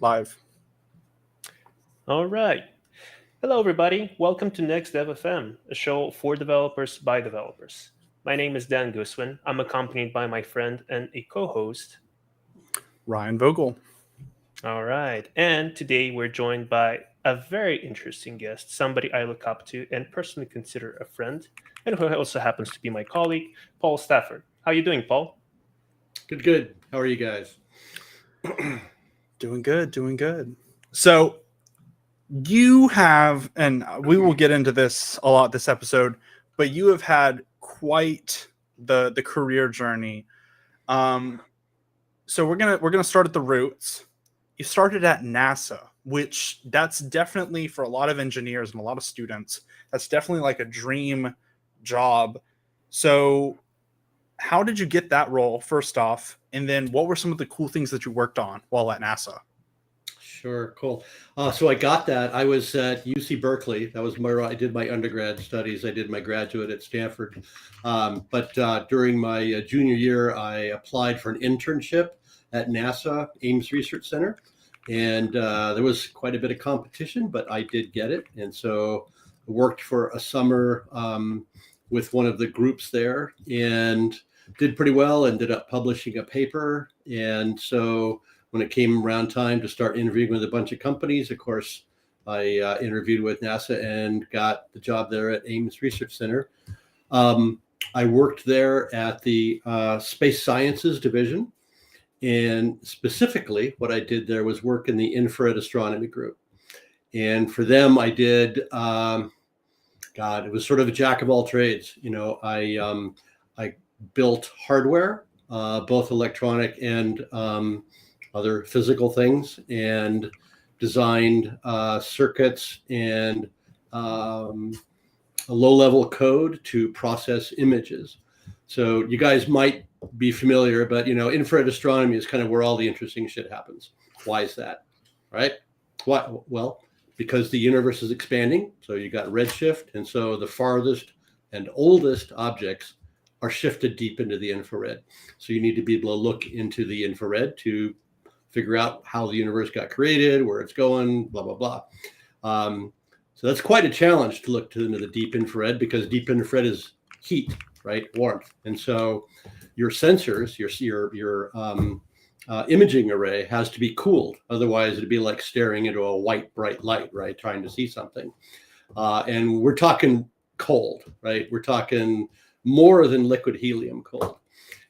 Live. All right. Hello, everybody. Welcome to NextDev FM, a show for developers by developers. My name is Dan Guswin. I'm accompanied by my friend and a co-host, Ryan Vogel. All right. And today we're joined by a very interesting guest, somebody I look up to and personally consider a friend, and who also happens to be my colleague, Paul Stafford. How are you doing, Paul? Good. How are you guys? Doing good. So you have, and we will get into this a lot this episode, but you have had quite the career journey. So we're gonna start at the roots. You started at NASA, which that's definitely for a lot of engineers and a lot of students, that's definitely like a dream job. So how did you get that role, first off? And then what were some of the cool things that you worked on while at NASA? Sure, cool. So I got that. I was at UC Berkeley. That was where I did my undergrad studies. I did my graduate at Stafford. But during my junior year, I applied for an internship at NASA Ames Research Center. And there was quite a bit of competition, but I did get it. And so I worked for a summer with one of the groups there and did pretty well, ended up publishing a paper. And so when it came around time to start interviewing with a bunch of companies, of course, I interviewed with NASA and got the job there at Ames Research Center. I worked there at the Space Sciences Division. And specifically, what I did there was work in the infrared astronomy group. And for them, I did, it was sort of a jack of all trades. You know, I built hardware, both electronic and other physical things, and designed circuits and a low-level code to process images. So you guys might be familiar, but you know, infrared astronomy is kind of where all the interesting shit happens. Why is that? Right? Why? Well, because the universe is expanding. So you got redshift, and so the farthest and oldest objects are shifted deep into the infrared. So you need to be able to look into the infrared to figure out how the universe got created, where it's going, blah, blah, blah. So that's quite a challenge to look into the deep infrared, because deep infrared is heat, right? Warmth. And so your sensors, your imaging array has to be cooled. Otherwise, it'd be like staring into a white, bright light, right? Trying to see something. And we're talking cold, right? We're talking more than liquid helium cold.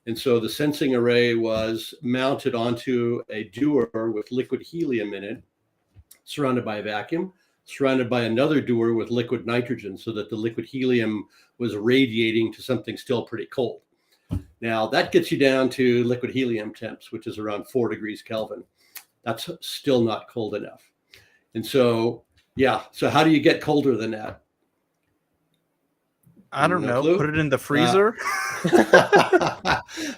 And so the sensing array was mounted onto a dewar with liquid helium in it, surrounded by a vacuum, surrounded by another dewar with liquid nitrogen, so that the liquid helium was radiating to something still pretty cold. Now that gets you down to liquid helium temps, which is around 4 degrees Kelvin. That's still not cold enough. And so, so how do you get colder than that? I don't know. Clue? Put it in the freezer.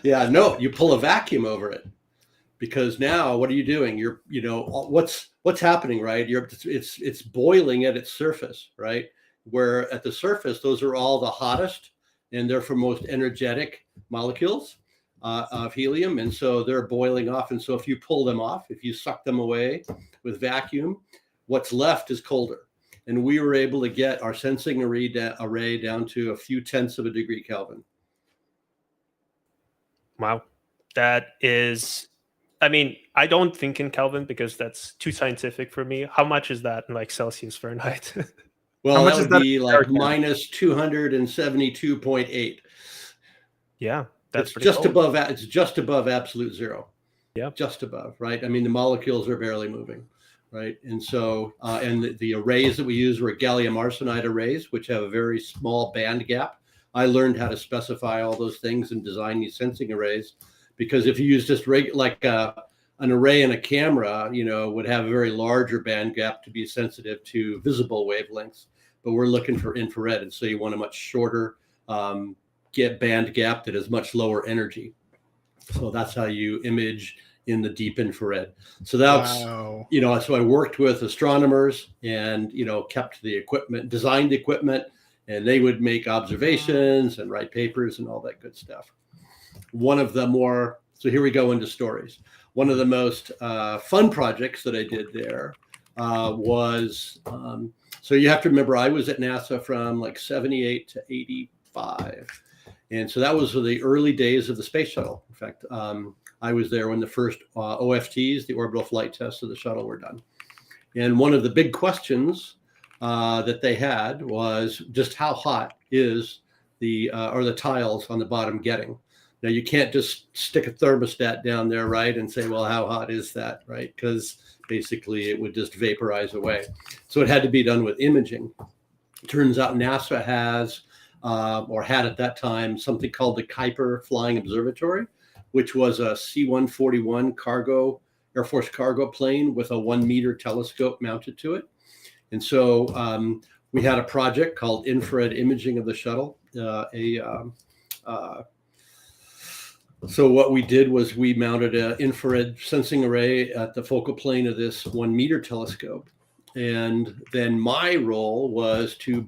No, you pull a vacuum over it, because now what are you doing? What's happening, right? It's boiling at its surface, right? Where at the surface, those are all the hottest and therefore most energetic molecules of helium. And so they're boiling off. And so if you pull them off, if you suck them away with vacuum, what's left is colder. And we were able to get our sensing array down to a few tenths of a degree Kelvin. Wow. That is, I mean, I don't think in Kelvin because that's too scientific for me. How much is that in like Celsius, Fahrenheit? Well, that would be like minus 272.8. Yeah, that's just cold. Above. It's just above absolute zero. Yeah, just above, right? I mean, the molecules are barely moving, right? And so, and the arrays that we use were gallium arsenide arrays, which have a very small band gap. I learned how to specify all those things and design these sensing arrays, because if you use just an array in a camera, would have a very larger band gap to be sensitive to visible wavelengths. But we're looking for infrared, and so you want a much shorter band gap that is much lower energy. So that's how you image in the deep infrared. So that's, wow. So I worked with astronomers and, kept the equipment, designed the equipment, and they would make observations and write papers and all that good stuff. One of the more So here we go into stories. One of the most fun projects that I did there was, so you have to remember, I was at NASA from like 78 to 85. And so that was the early days of the space shuttle. In fact, I was there when the first OFTs, the orbital flight tests of the shuttle, were done. And one of the big questions that they had was just how hot is the tiles on the bottom getting? Now, you can't just stick a thermostat down there, right, and say, well, how hot is that, right? Because basically it would just vaporize away. So it had to be done with imaging. Turns out NASA has, or had at that time, something called the Kuiper Flying Observatory, which was a C-141 Air Force cargo plane with a 1-meter telescope mounted to it. And so we had a project called infrared imaging of the shuttle. So what we did was we mounted an infrared sensing array at the focal plane of this 1-meter telescope. And then my role was to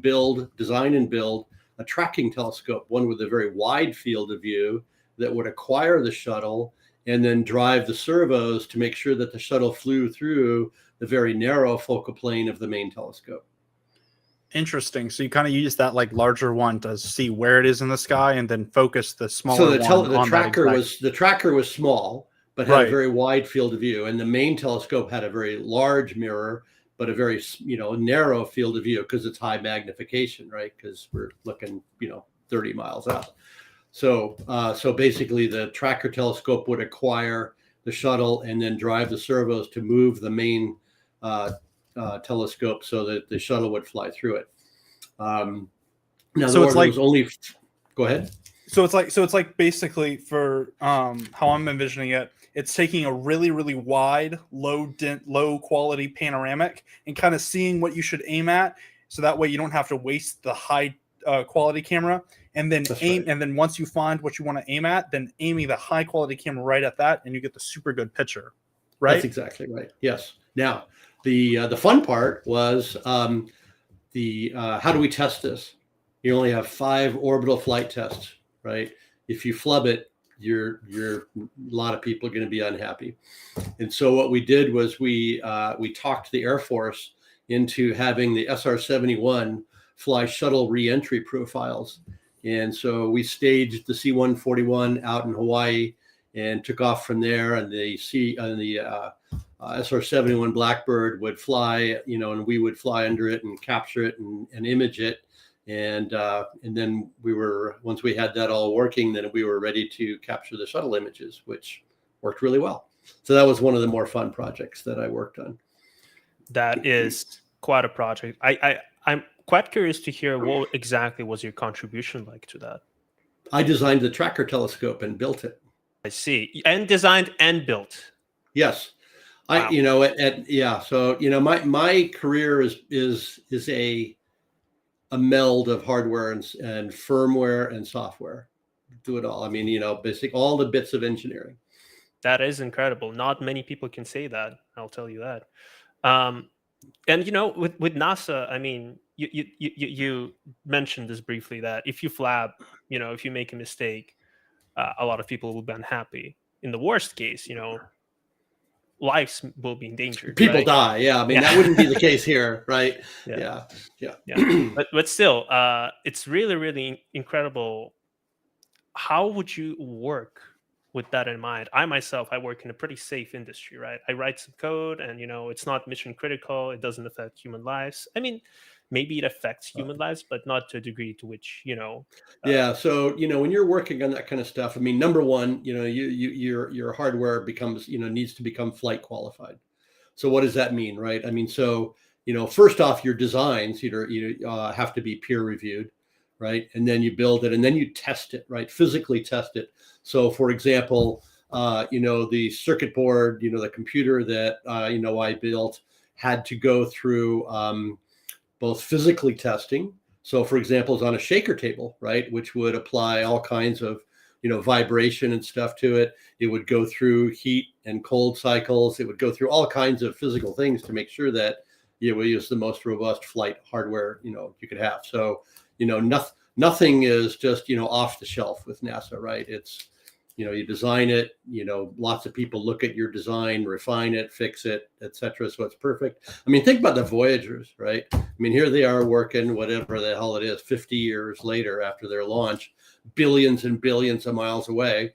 design and build a tracking telescope, one with a very wide field of view that would acquire the shuttle and then drive the servos to make sure that the shuttle flew through the very narrow focal plane of the main telescope. Interesting. So you kind of use that like larger one to see where it is in the sky, and then focus the smaller so one the on tracker that was the tracker was small, but had a very wide field of view, and the main telescope had a very large mirror, but a very narrow field of view because it's high magnification, right? Because we're looking 30 miles out. So basically, the tracker telescope would acquire the shuttle and then drive the servos to move the main telescope so that the shuttle would fly through it. Now, so it's like go ahead. So it's like basically, for how I'm envisioning it, it's taking a really, really wide, low quality panoramic and kind of seeing what you should aim at, so that way you don't have to waste the high quality camera, and then and then once you find what you want to aim at, then aiming the high quality camera right at that, and you get the super good picture. Right? That's exactly right. Yes. Now, the fun part was how do we test this? You only have 5 orbital flight tests, right? If you flub it, a lot of people are going to be unhappy. And so what we did was we talked the Air Force into having the SR-71 fly shuttle reentry profiles. And so we staged the C-141 out in Hawaii and took off from there, and the SR-71 Blackbird would fly, and we would fly under it and capture it and image it. And then once we had that all working, then we were ready to capture the shuttle images, which worked really well. So that was one of the more fun projects that I worked on. That is quite a project. I'm quite curious to hear what exactly was your contribution like to that. I designed the tracker telescope and built it. I see. And designed and built. Yes. Wow. So my career is a meld of hardware and firmware and software. Do it all. I mean, basically all the bits of engineering. That is incredible. Not many people can say that. I'll tell you that. And with NASA, I mean, you mentioned this briefly, that if you flab, if you make a mistake, a lot of people will be unhappy. In the worst case, lives will be endangered. People die. Yeah. I mean, that wouldn't be the case here. Right. Yeah. But still, it's really, really incredible. How would you work with that in mind? I work in a pretty safe industry, right? I write some code and, it's not mission critical. It doesn't affect human lives. I mean, maybe it affects human lives, but not to a degree to which, yeah. So, when you're working on that kind of stuff, I mean, number one, your hardware becomes, needs to become flight qualified. So what does that mean, right? I mean, so, first off, your designs, have to be peer reviewed, right? And then you build it and then you test it, right? Physically test it. So for example, the circuit board, the computer that, I built had to go through, both physically testing. So for example, it's on a shaker table, right? Which would apply all kinds of, vibration and stuff to it. It would go through heat and cold cycles. It would go through all kinds of physical things to make sure that we use the most robust flight hardware, you could have. So, nothing is just, off the shelf with NASA, right? It's you design it, lots of people look at your design, refine it, fix it, etc. So it's perfect. I mean, think about the Voyagers, right? I mean, here they are working whatever the hell it is, 50 years later after their launch, billions and billions of miles away,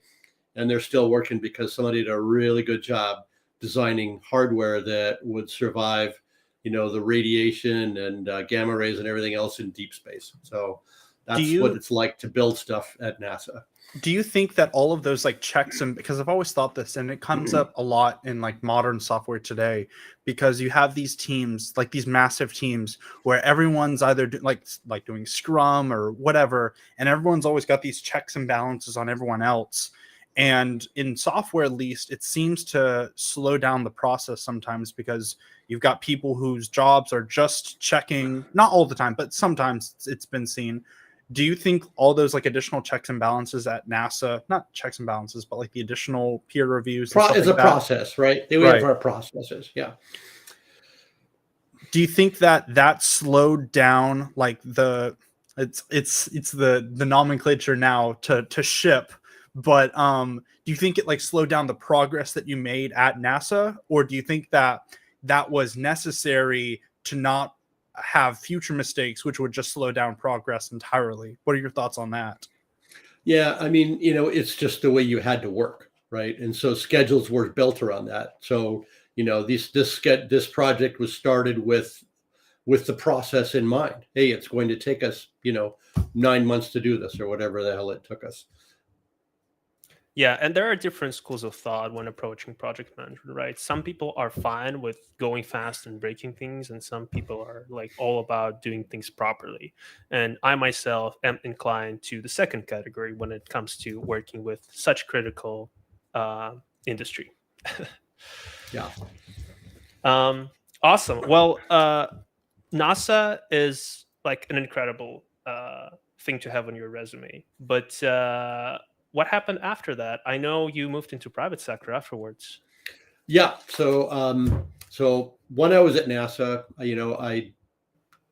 and they're still working because somebody did a really good job designing hardware that would survive, the radiation and gamma rays and everything else in deep space. So that's what it's like to build stuff at NASA. Do you think that all of those like checks, and because I've always thought this, and it comes up a lot in like modern software today, because you have these teams, like these massive teams where everyone's either like doing Scrum or whatever, and everyone's always got these checks and balances on everyone else. And in software, at least, it seems to slow down the process sometimes because you've got people whose jobs are just checking, not all the time, but sometimes it's been seen. Do you think all those like additional checks and balances at NASA, not checks and balances, but like the additional peer reviews is a process, right? They have our processes. Yeah. Do you think that slowed down like it's the nomenclature now to ship, but do you think it like slowed down the progress that you made at NASA, or do you think that was necessary to not have future mistakes, which would just slow down progress entirely? What are your thoughts on that? Yeah, I mean, it's just the way you had to work, right? And so schedules were built around that. So, this project was started with the process in mind. Hey, it's going to take us, 9 months to do this or whatever the hell it took us. Yeah, and there are different schools of thought when approaching project management, right? Some people are fine with going fast and breaking things, and some people are like all about doing things properly. And I myself am inclined to the second category when it comes to working with such critical industry. Yeah. Awesome. Well, NASA is like an incredible thing to have on your resume, but what happened after that? I know you moved into private sector afterwards. Yeah. So when I was at NASA, I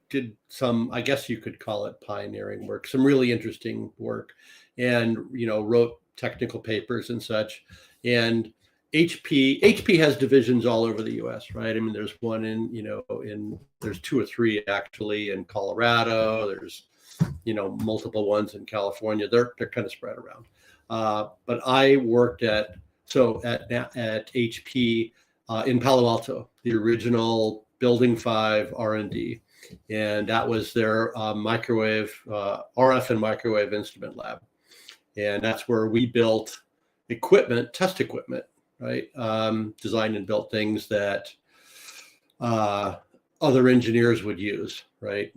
did some, I guess you could call it pioneering work, some really interesting work, and wrote technical papers and such. And HP has divisions all over the U.S., right? I mean, there's one there's 2 or 3 actually in Colorado. There's multiple ones in California. They're kind of spread around. But I worked at HP in Palo Alto, the original Building 5 R&D, and that was their RF and microwave instrument lab, and that's where we built test equipment, right? Designed and built things that other engineers would use, right?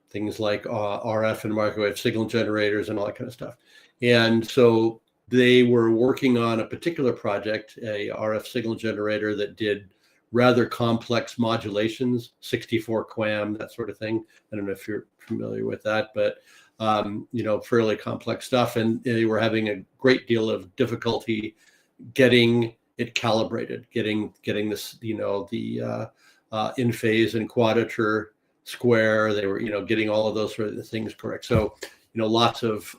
Things like RF and microwave signal generators and all that kind of stuff. And so they were working on a particular project, a RF signal generator that did rather complex modulations, 64 QAM, that sort of thing. I don't know if you're familiar with that, but fairly complex stuff. And they were having a great deal of difficulty getting it calibrated, getting this, the in phase and quadrature square. They were, getting all of those sort of things correct. So, lots of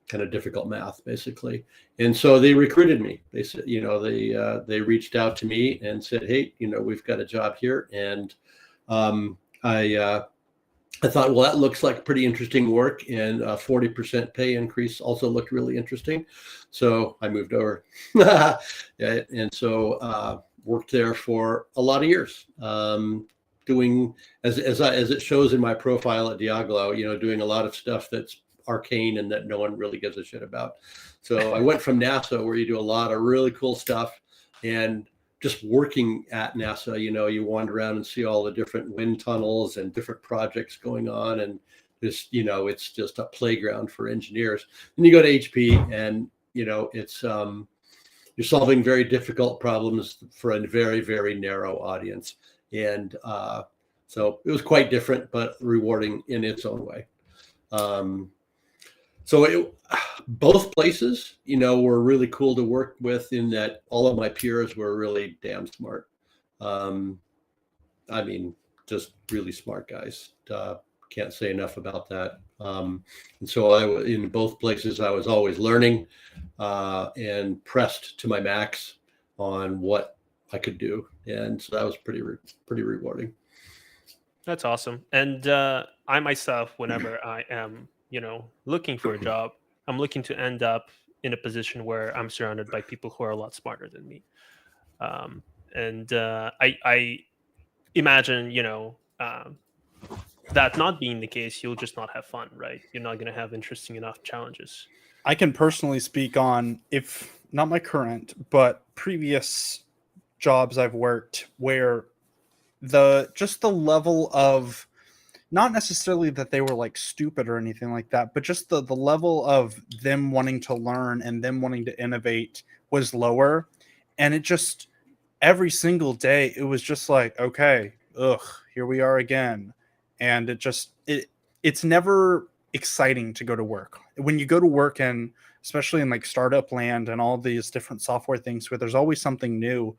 kind of difficult math, basically. And so they recruited me. They said, they reached out to me and said, hey, we've got a job here. And I thought, well, that looks like pretty interesting work, and a 40% pay increase also looked really interesting. So I moved over. And so worked there for a lot of years, doing, as it shows in my profile at Deaglo, doing a lot of stuff that's arcane and that no one really gives a shit about. So I went from NASA, where you do a lot of really cool stuff, and just working at NASA, you wander around and see all the different wind tunnels and different projects going on, and this, it's just a playground for engineers. And you go to HP, and it's you're solving very difficult problems for a very, very narrow audience, and so it was quite different, but rewarding in its own way. So both places, were really cool to work with, in that all of my peers were really damn smart. I mean, just really smart guys. Can't say enough about that. And so in both places, I was always learning and pressed to my max on what I could do. And so that was pretty rewarding. That's awesome. And I myself, whenever I am, looking for a job, I'm looking to end up in a position where I'm surrounded by people who are a lot smarter than me. And I imagine, that not being the case, you'll just not have fun, right? You're not going to have interesting enough challenges. I can personally speak on, if not my current, but previous jobs I've worked, where the level of, not necessarily that they were like stupid or anything like that, but just the level of them wanting to learn and them wanting to innovate was lower. And it just, every single day, it was just like, okay, here we are again. And it's never exciting to go to work. When you go to work, and especially in like startup land and all these different software things where there's always something new,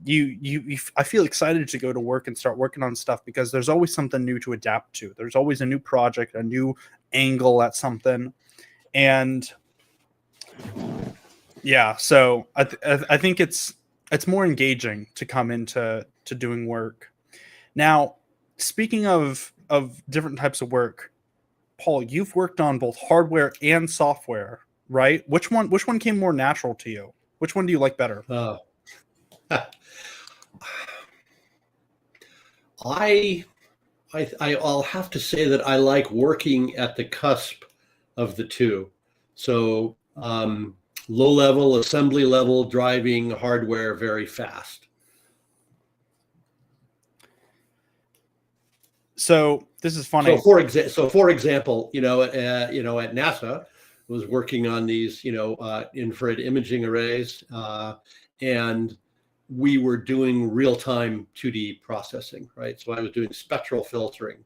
I feel excited to go to work and start working on stuff because there's always something new to adapt to. There's always a new project, a new angle at something. And yeah, so I think it's more engaging to come into doing work. Now, speaking of different types of work, Paul, you've worked on both hardware and software, right? Which one came more natural to you? Which one do you like better? I'll have to say that I like working at the cusp of the two. So low level, assembly level, driving hardware very fast. So this is funny. So for example, at NASA, I was working on these, infrared imaging arrays, and we were doing real-time 2D processing, right? So I was doing spectral filtering,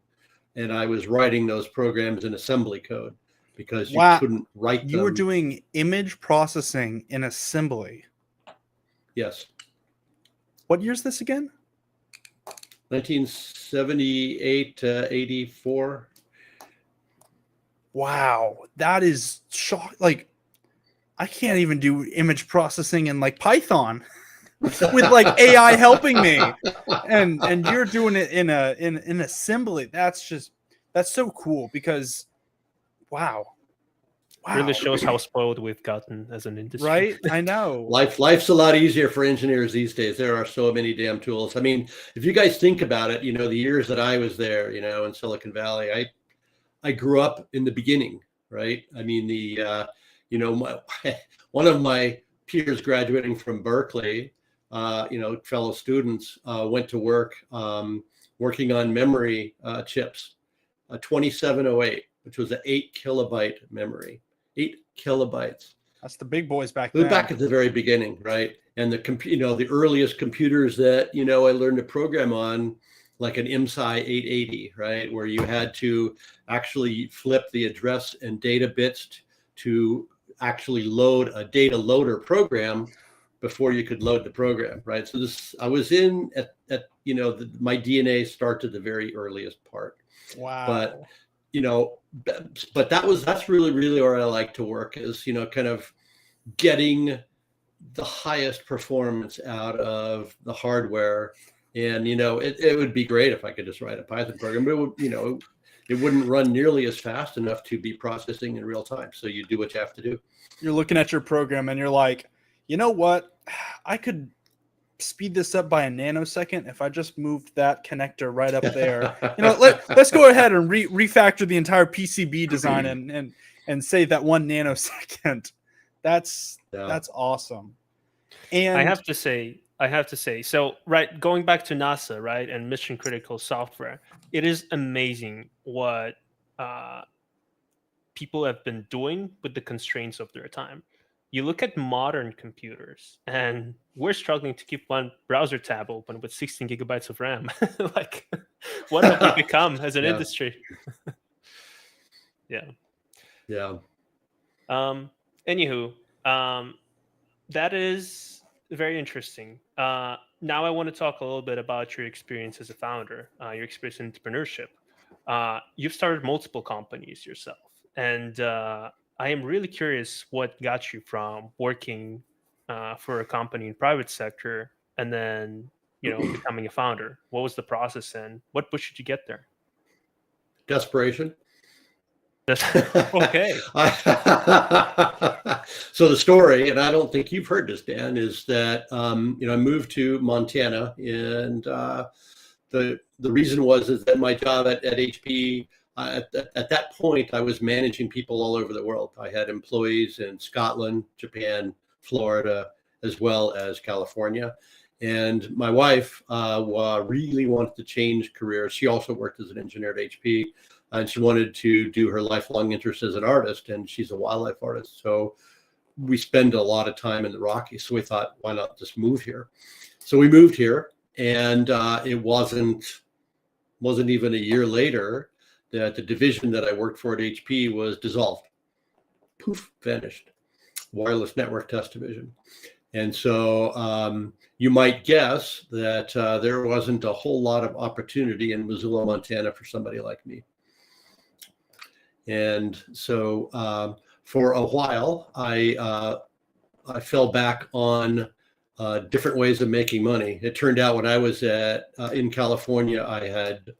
and I was writing those programs in assembly code because you couldn't write them. You were doing image processing in assembly. Yes. What year is this again? 1978 to 84. Wow, that is shock. Like, I can't even do image processing in like Python with like AI helping me, and you're doing it in assembly. That's so cool because, wow. Really shows how spoiled we've gotten as an industry. Right? I know. Life's a lot easier for engineers these days. There are so many damn tools. I mean, if you guys think about it, the years that I was there, in Silicon Valley, I grew up in the beginning, right? I mean, one of my peers graduating from Berkeley, fellow students, went to work working on memory chips, a 2708, which was an 8 kilobyte memory. 8 kilobytes. That's the big boys back then. Back at the very beginning, right? And the earliest computers that I learned to program on, like an MSI 880, right, where you had to actually flip the address and data bits to actually load a data loader program before you could load the program, right? So I was in at my DNA starts at the very earliest part. Wow. But that's really where I like to work, is kind of getting the highest performance out of the hardware. And it would be great if I could just write a Python program, but it wouldn't run nearly as fast enough to be processing in real time. So you do what you have to do. You're looking at your program and you're like, you know what? I could speed this up by a nanosecond if I just moved that connector right up there. Let's go ahead and refactor the entire PCB design and save that 1 nanosecond. That's awesome. And I have to say, so right, going back to NASA, right, and mission critical software, it is amazing what people have been doing with the constraints of their time. You look at modern computers, and we're struggling to keep one browser tab open with 16 gigabytes of RAM. Like, what have we become as an industry? Yeah. Anywho, that is very interesting. Now I want to talk a little bit about your experience as a founder, your experience in entrepreneurship. You've started multiple companies yourself, and I am really curious what got you from working for a company in private sector and then becoming a founder. What was the process and what pushed you to get there? Desperation. Okay. So the story, and I don't think you've heard this, Dan, is that I moved to Montana, and the reason is that my job at HP, at that point, I was managing people all over the world. I had employees in Scotland, Japan, Florida, as well as California. And my wife really wanted to change careers. She also worked as an engineer at HP, and she wanted to do her lifelong interest as an artist, and she's a wildlife artist. So we spend a lot of time in the Rockies. So we thought, why not just move here? So we moved here, and it wasn't even a year later that the division that I worked for at HP was dissolved. Poof, vanished. Wireless network test division. And so you might guess that there wasn't a whole lot of opportunity in Missoula, Montana for somebody like me. And so for a while, I fell back on different ways of making money. It turned out when I was in California, I had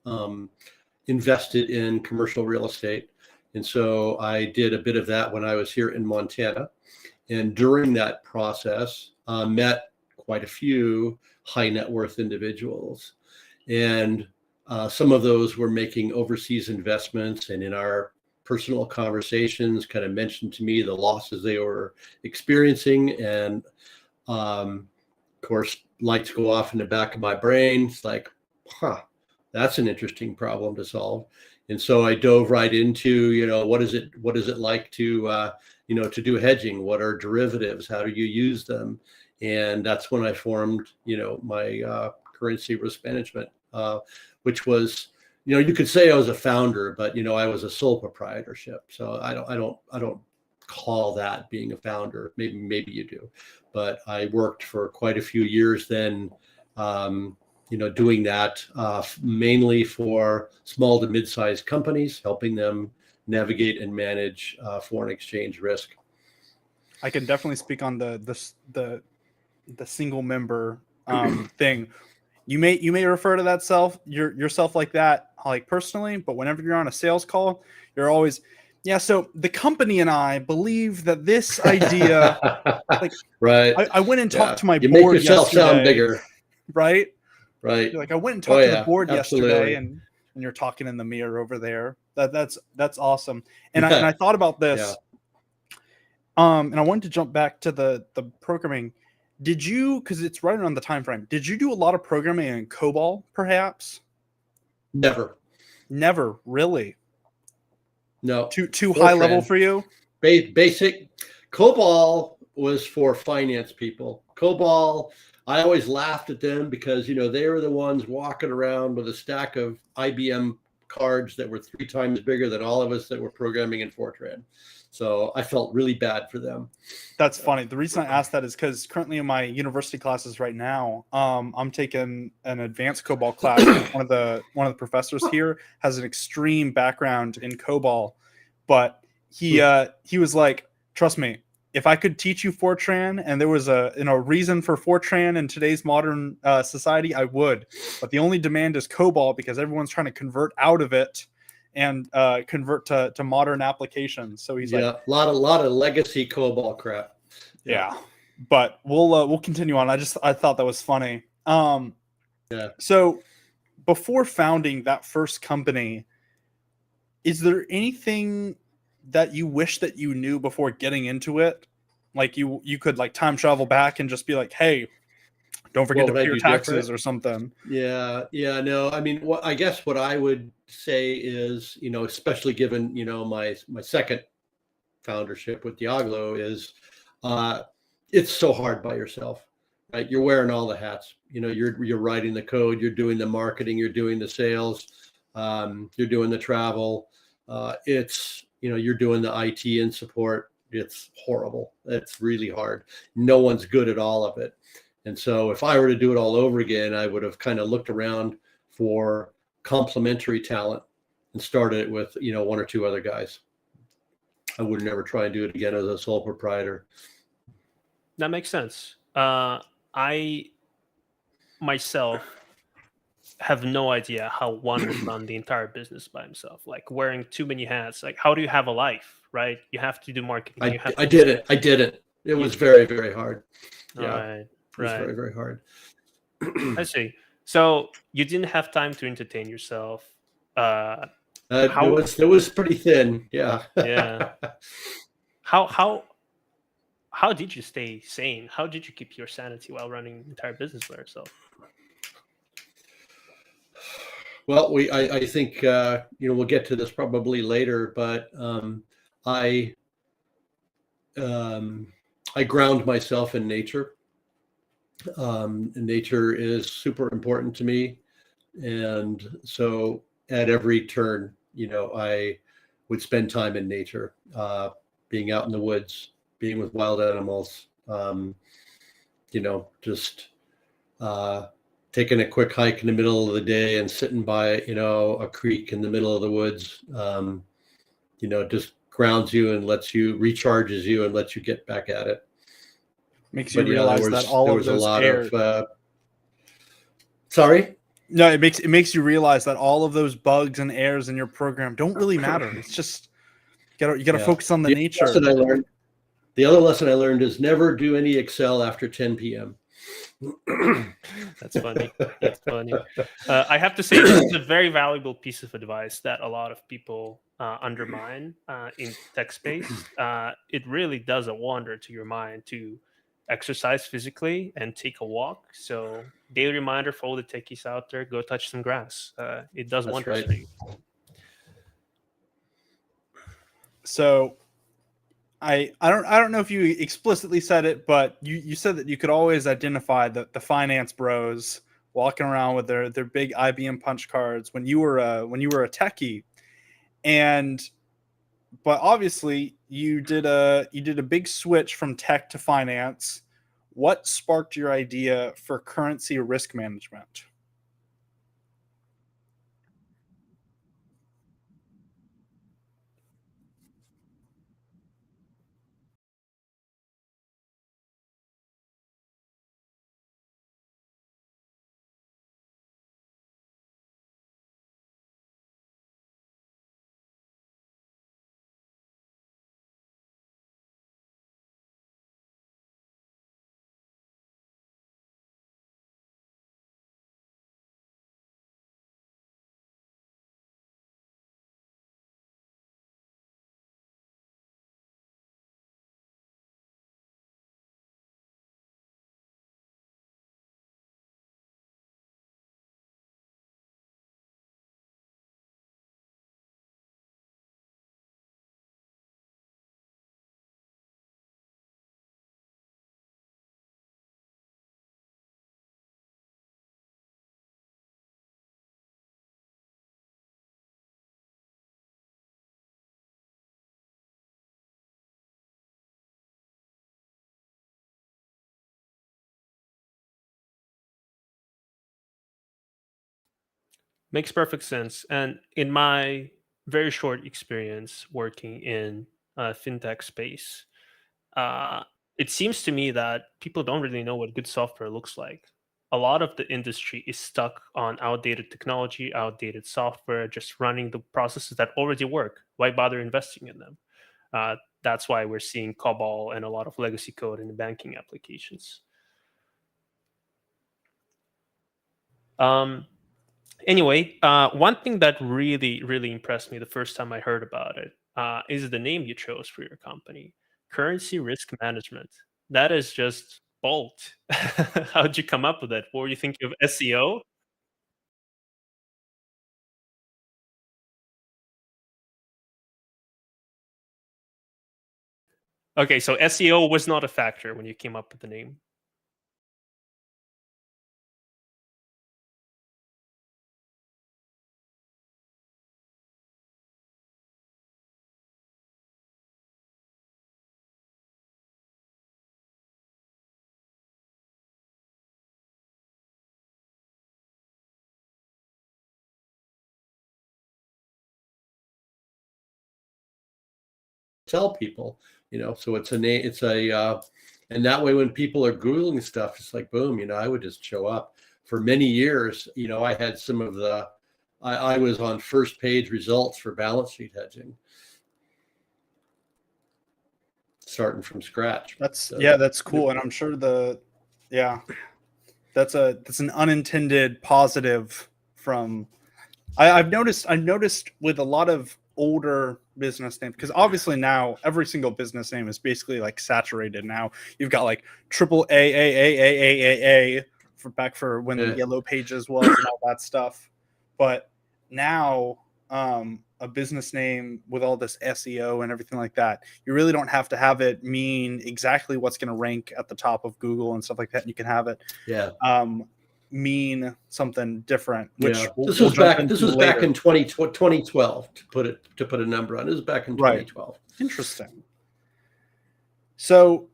invested in commercial real estate. And so I did a bit of that when I was here in Montana. And during that process, met quite a few high net worth individuals. And some of those were making overseas investments, and in our personal conversations kind of mentioned to me the losses they were experiencing. And of course, lights go off in the back of my brain. It's like, that's an interesting problem to solve. And so I dove right into, what is it like to, to do hedging? What are derivatives? How do you use them? And that's when I formed, my currency risk management, which was, you could say I was a founder, but I was a sole proprietorship. So I don't call that being a founder. Maybe you do, but I worked for quite a few years then, doing that mainly for small to mid-sized companies, helping them navigate and manage foreign exchange risk. I can definitely speak on the single member thing. You may refer to that yourself like that, like personally, but whenever you're on a sales call, you're always, so the company and I believe that this idea, like, right. I went and talked to my board. You make yourself yesterday, sound bigger. Right. Right. You're like, I went and talked to the board absolutely. yesterday, and you're talking in the mirror over there. That's awesome. And I thought about this. And I wanted to jump back to the programming. Did you, because it's right around the time frame, did you do a lot of programming in COBOL, perhaps? Never, really? No. Too high level for you? Basic. COBOL was for finance people. COBOL, I always laughed at them because, they were the ones walking around with a stack of IBM cards that were 3 times bigger than all of us that were programming in Fortran. So I felt really bad for them. That's funny. The reason I asked that is because currently in my university classes right now, I'm taking an advanced COBOL class. one of the professors here has an extreme background in COBOL, but he was like, trust me, if I could teach you Fortran and there was a reason for Fortran in today's modern society, I would. But the only demand is COBOL because everyone's trying to convert out of it and convert to modern applications. So he's like, a lot of legacy COBOL crap. Yeah. But we'll continue on. I thought that was funny. So before founding that first company, is there anything that you wish that you knew before getting into it? Like you could like time travel back and just be like, hey, don't forget to pay your taxes or something. No, I mean, I guess what I would say is, especially given, my second foundership with Deaglo is, it's so hard by yourself, right? You're wearing all the hats, you're writing the code, you're doing the marketing, you're doing the sales, you're doing the travel. It's, you're doing the IT and support. It's horrible. It's really hard. No one's good at all of it. And so if I were to do it all over again, I would have kind of looked around for complementary talent and started it with, one or two other guys. I would never try and do it again as a sole proprietor. That makes sense. I myself have no idea how one would run the entire business by himself, like wearing too many hats. Like, how do you have a life, right? You have to do marketing. You have I to did it. I did it. It was very, very hard. Yeah, Right, it was right. very, very hard. I see. So you didn't have time to entertain yourself. Uh, how? It was pretty thin. Yeah. Yeah. How did you stay sane? How did you keep your sanity while running the entire business by yourself? Well, I think we'll get to this probably later, but I I ground myself in nature. And nature is super important to me, and so at every turn, I would spend time in nature, being out in the woods, being with wild animals, just taking a quick hike in the middle of the day and sitting by, a creek in the middle of the woods, just grounds you and recharges you and lets you get back at it. Makes you But realize that all there of was a those lot air. of, sorry? No, it makes you realize that all of those bugs and errors in your program don't really matter. It's just you gotta Yeah. focus on the nature. The other lesson I learned is never do any Excel after 10 p.m. That's funny. That's funny. I have to say, this is a very valuable piece of advice that a lot of people undermine in tech space. It really does a wonder to your mind to exercise physically and take a walk. So, daily reminder for all the techies out there: go touch some grass. It does That's wonders right. for you. So I don't know if you explicitly said it, but you said that you could always identify the finance bros walking around with their big IBM punch cards when you were a techie, but obviously you did a big switch from tech to finance. What sparked your idea for currency risk management? Makes perfect sense. And in my very short experience working in fintech space, uh, it seems to me that people don't really know what good software looks like. A lot of the industry is stuck on outdated technology, outdated software, just running the processes that already work. Why bother investing in them? That's why we're seeing COBOL and a lot of legacy code in the banking applications. Um, Anyway, one thing that really impressed me the first time I heard about it is the name you chose for your company, Currency Risk Management. That is just bold. How'd you come up with that? Were you thinking of SEO? Okay, so SEO was not a factor when you came up with the name. tell people, so it's and that way when people are Googling stuff, it's like, boom, I would just show up. For many years, I had some of I was on first page results for balance sheet hedging, starting from scratch. That's cool. And I'm sure that's an unintended positive from, I've noticed with a lot of older business names, because obviously now every single business name is basically like saturated. Now you've got like triple A for when the Yellow Pages was and all that stuff. But now a business name with all this SEO and everything like that, you really don't have to have it mean exactly what's going to rank at the top of Google and stuff like that. You can have it mean something different. Which this was back in 2012 to put a number on. It was back in 2012. Right. Interesting. So,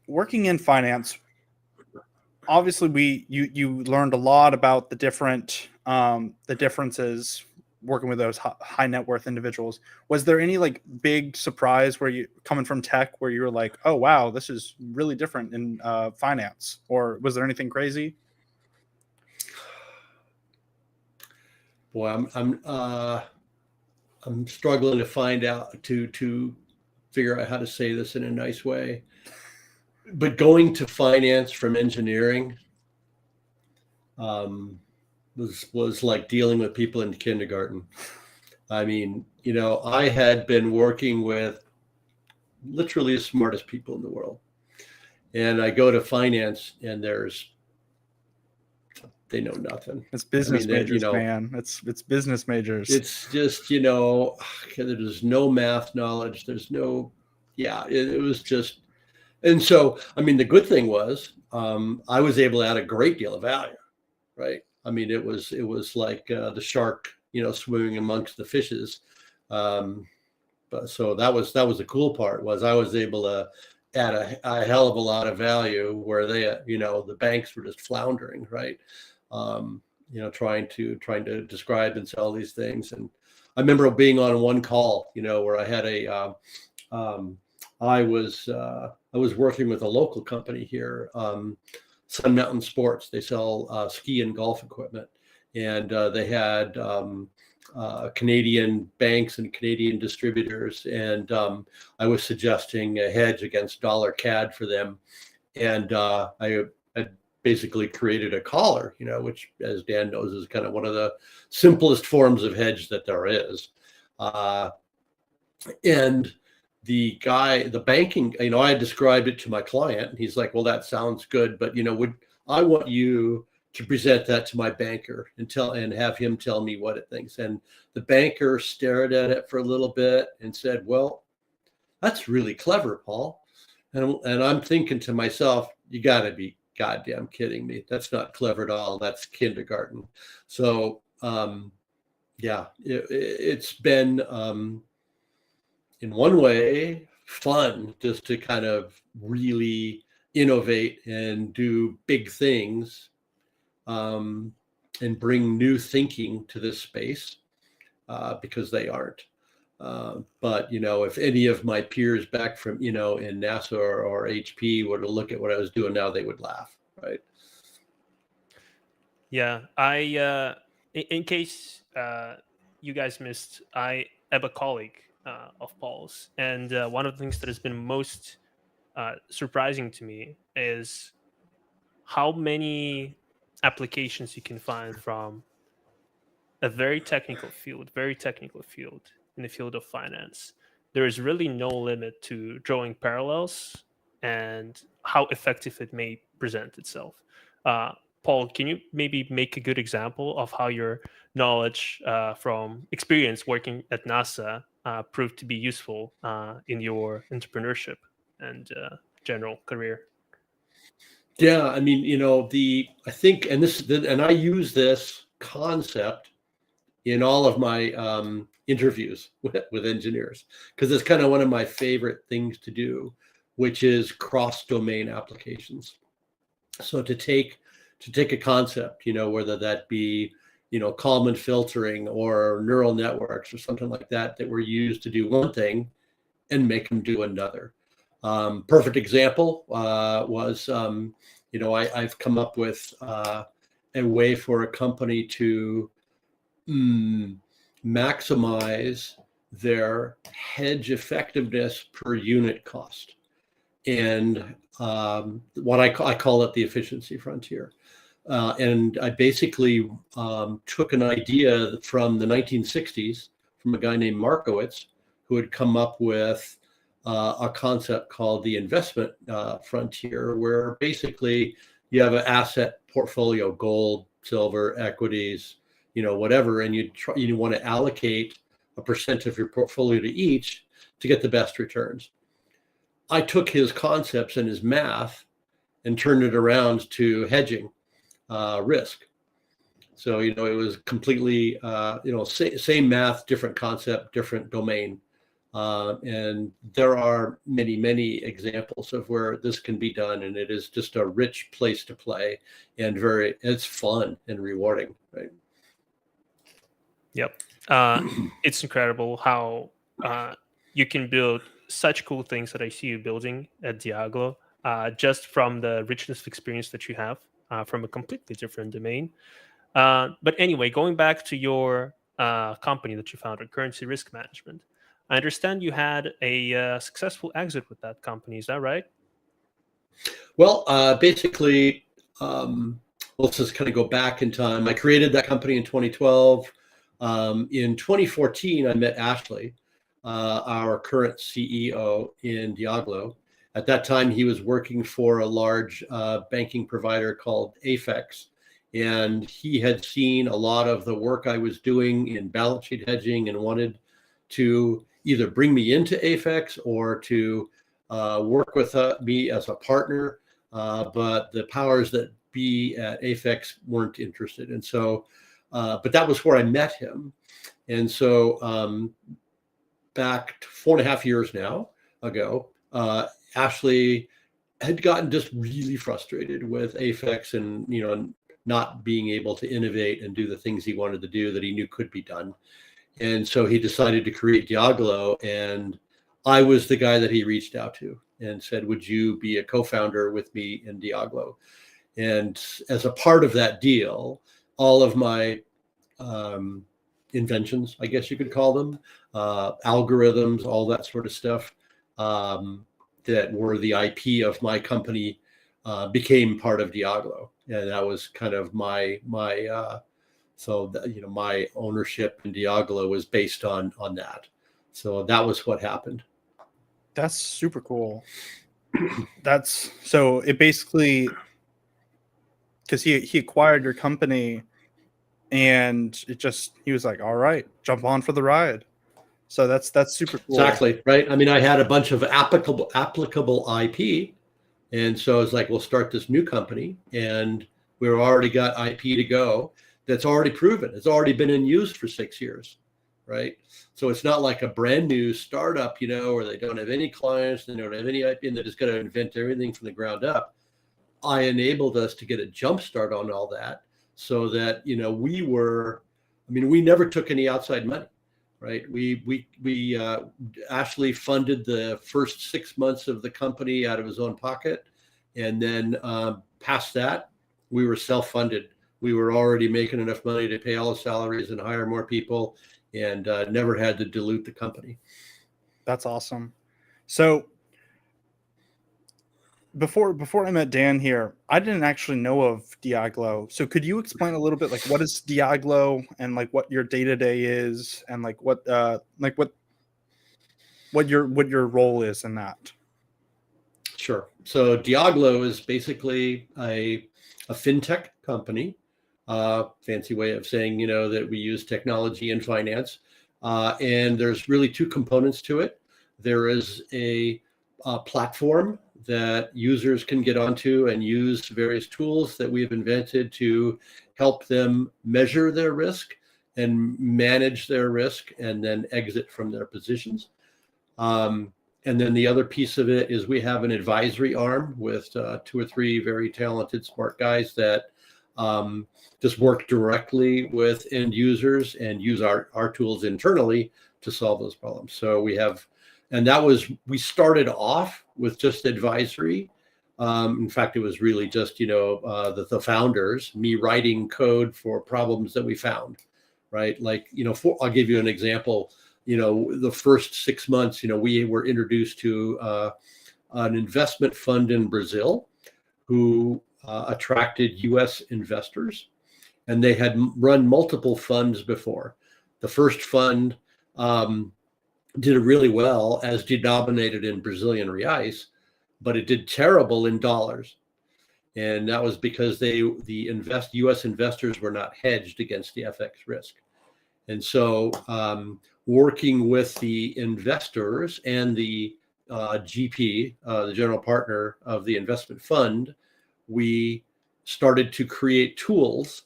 working in finance, obviously you learned a lot about the differences working with those high net worth individuals. Was there any like big surprise where you coming from tech where you were like, oh wow, this is really different in finance, or was there anything crazy? Boy, I'm struggling to find out to figure out how to say this in a nice way. But going to finance from engineering was like dealing with people in kindergarten. I mean, I had been working with literally the smartest people in the world, and I go to finance, and they know nothing. It's business majors, man. It's business majors. It's just, there's no math knowledge. There's no, it was just, and so, I mean, the good thing was I was able to add a great deal of value, right? I mean, it was like the shark, swimming amongst the fishes. But so that was the cool part, was I was able to add a hell of a lot of value where they, the banks were just floundering, right? Trying to describe and sell these things. And I remember being on one call, where I had I was working with a local company here, Sun Mountain Sports. They sell ski and golf equipment, and they had Canadian banks and Canadian distributors, and I was suggesting a hedge against dollar CAD for them, and I basically created a collar, which, as Dan knows, is kind of one of the simplest forms of hedge that there is. And the banking, I described it to my client, and he's like, well, that sounds good, but I want you to present that to my banker and have him tell me what it thinks. And the banker stared at it for a little bit and said, well, that's really clever, Paul. And I'm thinking to myself, you got to be goddamn kidding me. That's not clever at all. That's kindergarten. So, it's been, in one way, fun just to kind of really innovate and do big things, and bring new thinking to this space, because they aren't. But if any of my peers back from in NASA or HP were to look at what I was doing now, they would laugh, right? Yeah, I in case you guys missed, I am a colleague of Paul's, and one of the things that has been most surprising to me is how many applications you can find from a very technical field in the field of finance. There is really no limit to drawing parallels and how effective it may present itself. Paul, can you maybe make a good example of how your knowledge from experience working at NASA proved to be useful in your entrepreneurship and general career? Yeah, I mean, I think, and I use this concept in all of my interviews with engineers, because it's kind of one of my favorite things to do, which is cross-domain applications. So to take a concept, whether that be, Kalman filtering or neural networks or something like that, that were used to do one thing, and make them do another. Perfect example was, I've come up with a way for a company to maximize their hedge effectiveness per unit cost. And what I call it the efficiency frontier. And I basically took an idea from the 1960s from a guy named Markowitz, who had come up with a concept called the investment frontier, where basically you have an asset portfolio, gold, silver, equities, whatever, and you want to allocate a percent of your portfolio to each to get the best returns. I took his concepts and his math and turned it around to hedging risk. So, it was completely, same math, different concept, different domain. And there are many, many examples of where this can be done. And it is just a rich place to play and it's fun and rewarding, right? Yep. It's incredible how you can build such cool things that I see you building at Deaglo, just from the richness of experience that you have from a completely different domain. But anyway, going back to your company that you founded, Currency Risk Management, I understand you had a successful exit with that company. Is that right? Well, basically, let's just kind of go back in time. I created that company in 2012. In 2014, I met Ashley, our current CEO in Deaglo. At that time, he was working for a large banking provider called Afex, and he had seen a lot of the work I was doing in balance sheet hedging and wanted to either bring me into Afex or to work with me as a partner, but the powers that be at Afex weren't interested. And so, but that was where I met him. And so back 4.5 years now ago, Ashley had gotten just really frustrated with Afex and, not being able to innovate and do the things he wanted to do that he knew could be done. And so he decided to create Deaglo, and I was the guy that he reached out to and said, would you be a co-founder with me in Deaglo? And as a part of that deal, all of my inventions, I guess you could call them, algorithms, all that sort of stuff that were the IP of my company became part of Deaglo. And that was kind of my ownership in Deaglo was based on that. So that was what happened. That's super cool. So it basically, because he acquired your company, and he was like, all right, jump on for the ride. So that's super cool. Exactly, right? I mean, I had a bunch of applicable IP, and so I was like, we'll start this new company, and we've already got IP to go that's already proven. It's already been in use for 6 years, right? So it's not like a brand new startup, where they don't have any clients, they don't have any IP, and they're just going to invent everything from the ground up. I enabled us to get a jump start on all that, so that we never took any outside money, right? Ashley funded the first 6 months of the company out of his own pocket, and then past that, we were self-funded. We were already making enough money to pay all the salaries and hire more people, and never had to dilute the company. That's awesome. So before I met Dan here, I didn't actually know of Deaglo. So could you explain a little bit, like, what is Deaglo, and like what your day-to-day is, and like what your role is in that? Sure. So Deaglo is basically a fintech company. Fancy way of saying, that we use technology in finance. And there's really two components to it. There is a platform that users can get onto and use various tools that we've invented to help them measure their risk and manage their risk and then exit from their positions. And then the other piece of it is we have an advisory arm with 2 or 3 very talented, smart guys that just work directly with end users and use our tools internally to solve those problems. So we have, And we started off with just advisory. In fact, it was really just, the founders, me writing code for problems that we found, right? Like, I'll give you an example. The first 6 months, we were introduced to an investment fund in Brazil who attracted US investors, and they had run multiple funds before. The first fund did really well as denominated in Brazilian reais, but it did terrible in dollars. And that was because the US investors were not hedged against the FX risk. And so working with the investors and the GP, the general partner of the investment fund, we started to create tools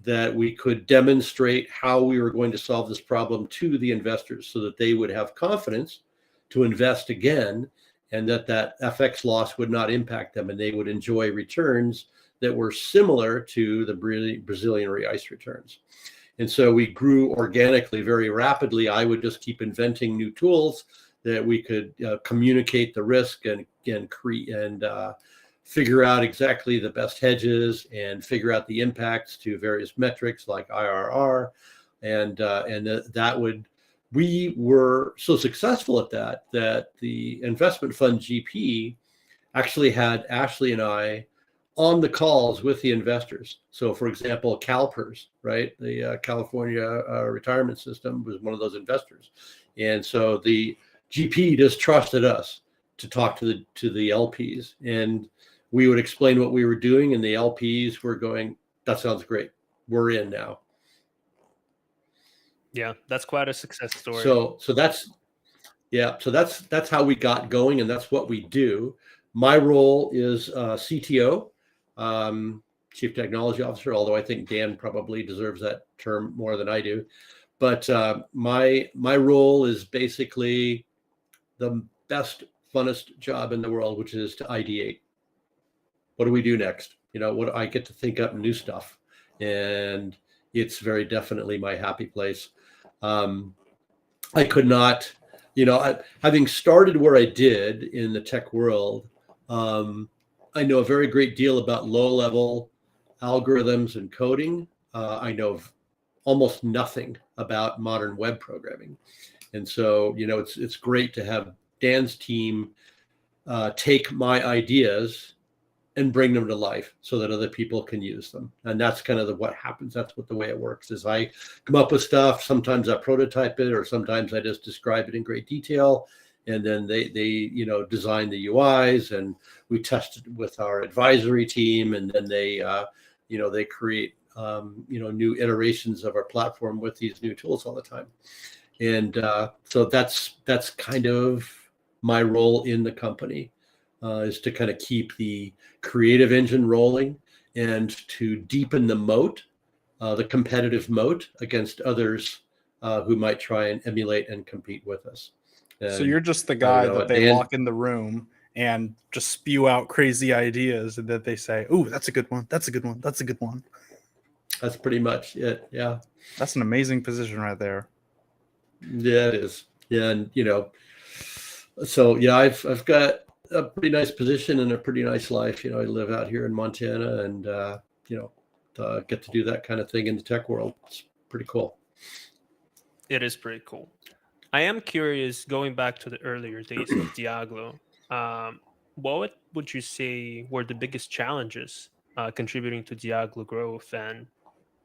that we could demonstrate how we were going to solve this problem to the investors so that they would have confidence to invest again, and that FX loss would not impact them, and they would enjoy returns that were similar to the Brazilian reais returns. And so we grew organically very rapidly. I would just keep inventing new tools that we could communicate the risk and figure out exactly the best hedges and figure out the impacts to various metrics like IRR. We were so successful at that the investment fund GP actually had Ashley and I on the calls with the investors. So for example, CalPERS, right? The California retirement system was one of those investors. And so the GP just trusted us to talk to the LPs, and we would explain what we were doing, and the LPs were going, that sounds great. We're in now. Yeah, that's quite a success story. So that's how we got going, and that's what we do. My role is CTO, Chief Technology Officer, although I think Dan probably deserves that term more than I do. But my role is basically the best, funnest job in the world, which is to ideate. What do we do next? What I get to think up new stuff, and it's very definitely my happy place. I could not, having started where I did in the tech world, I know a very great deal about low-level algorithms and coding. I know almost nothing about modern web programming. And so, it's great to have Dan's team take my ideas and bring them to life so that other people can use them. And that's kind of what happens. That's the way it works is I come up with stuff. Sometimes I prototype it, or sometimes I just describe it in great detail. And then they design the UIs, and we test it with our advisory team. And then they create, new iterations of our platform with these new tools all the time. And so that's kind of my role in the company. Is to kind of keep the creative engine rolling and to deepen the moat, the competitive moat against others who might try and emulate and compete with us. And, so you're just the guy that they lock in the room and just spew out crazy ideas, and that they say, "Ooh, that's a good one. That's a good one. That's a good one." That's pretty much it. Yeah. That's an amazing position right there. Yeah, it is. Yeah, and so yeah, I've got a pretty nice position and a pretty nice life. I live out here in Montana, and get to do that kind of thing in the tech world. It's pretty cool. It is pretty cool. I am curious, going back to the earlier days of Deaglo, what would you say were the biggest challenges contributing to Deaglo growth and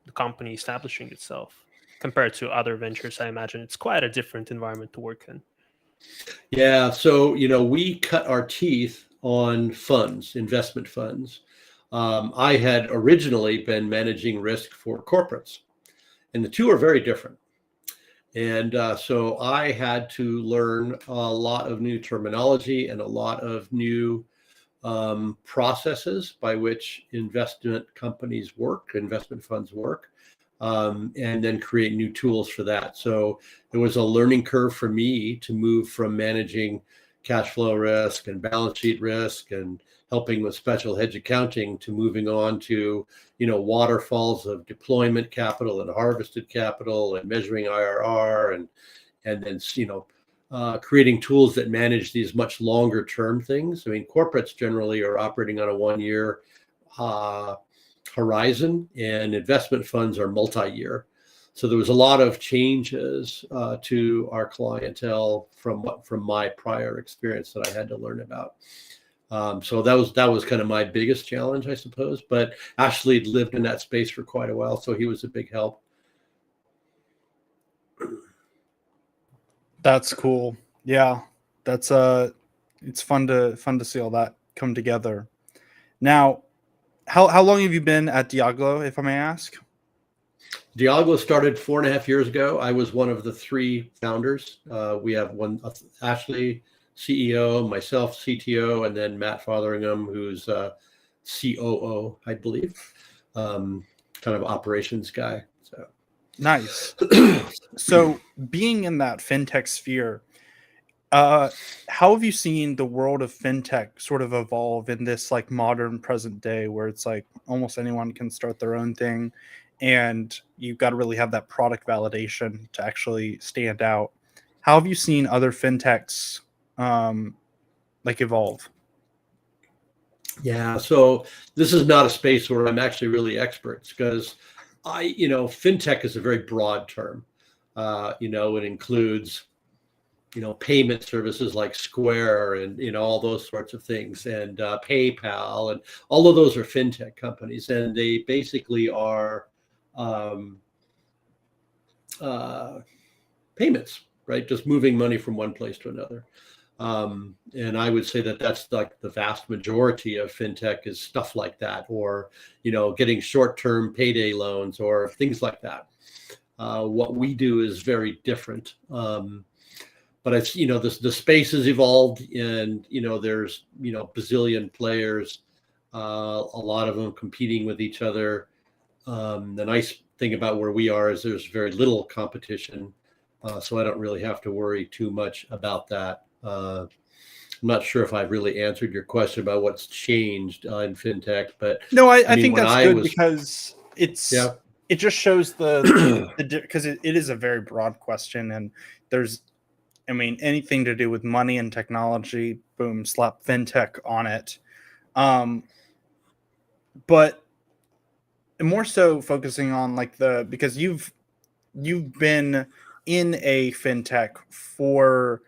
the company establishing itself compared to other ventures? I imagine it's quite a different environment to work in. Yeah, so we cut our teeth on funds, investment funds. I had originally been managing risk for corporates, and the two are very different. And so I had to learn a lot of new terminology and a lot of new processes by which investment companies work, investment funds work. And then create new tools for that. So it was a learning curve for me to move from managing cash flow risk and balance sheet risk and helping with special hedge accounting to moving on to, waterfalls of deployment capital and harvested capital and measuring IRR and then, creating tools that manage these much longer term things. I mean, corporates generally are operating on a 1 year horizon, and investment funds are multi-year. So there was a lot of changes to our clientele from my prior experience that I had to learn about. So that was kind of my biggest challenge, I suppose. But Ashley had lived in that space for quite a while, so he was a big help. That's cool. Yeah, that's it's fun to see all that come together. Now, how long have you been at Deaglo, if I may ask? Deaglo started 4.5 years ago. I was one of the 3 founders. We have Ashley, CEO, myself, CTO, and then Matt Fotheringham, who's COO, I believe, kind of operations guy. So Nice. So being in that fintech sphere, how have you seen the world of fintech sort of evolve in this like modern present day where it's like almost anyone can start their own thing and you've got to really have that product validation to actually stand out? How have you seen other fintechs like evolve? Yeah, so this is not a space where I'm actually really expert because fintech is a very broad term. It includes payment services like Square and all those sorts of things, and PayPal, and all of those are fintech companies, and they basically are payments, right? Just moving money from one place to another. And I would say that that's like the vast majority of fintech is stuff like that, or getting short-term payday loans or things like that. What we do is very different. But it's the space has evolved, and there's bazillion players, a lot of them competing with each other. The nice thing about where we are is there's very little competition, so I don't really have to worry too much about that. I'm not sure if I've really answered your question about what's changed in fintech, but no, I think that's good because it just shows because it is a very broad question, and there's, I mean, anything to do with money and technology, boom, slap fintech on it. But more so focusing on like because you've been in a fintech for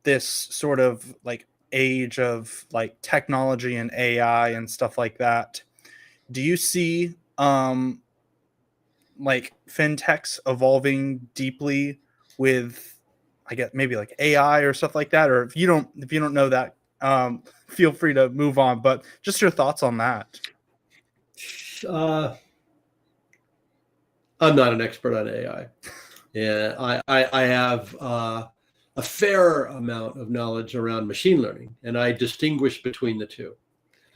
this sort of like age of like technology and AI and stuff like that. Do you see like fintechs evolving deeply with, I guess, maybe like AI or stuff like that? Or if you don't know that, feel free to move on, but just your thoughts on that. I'm not an expert on AI. Yeah, I have a fair amount of knowledge around machine learning, and I distinguish between the two.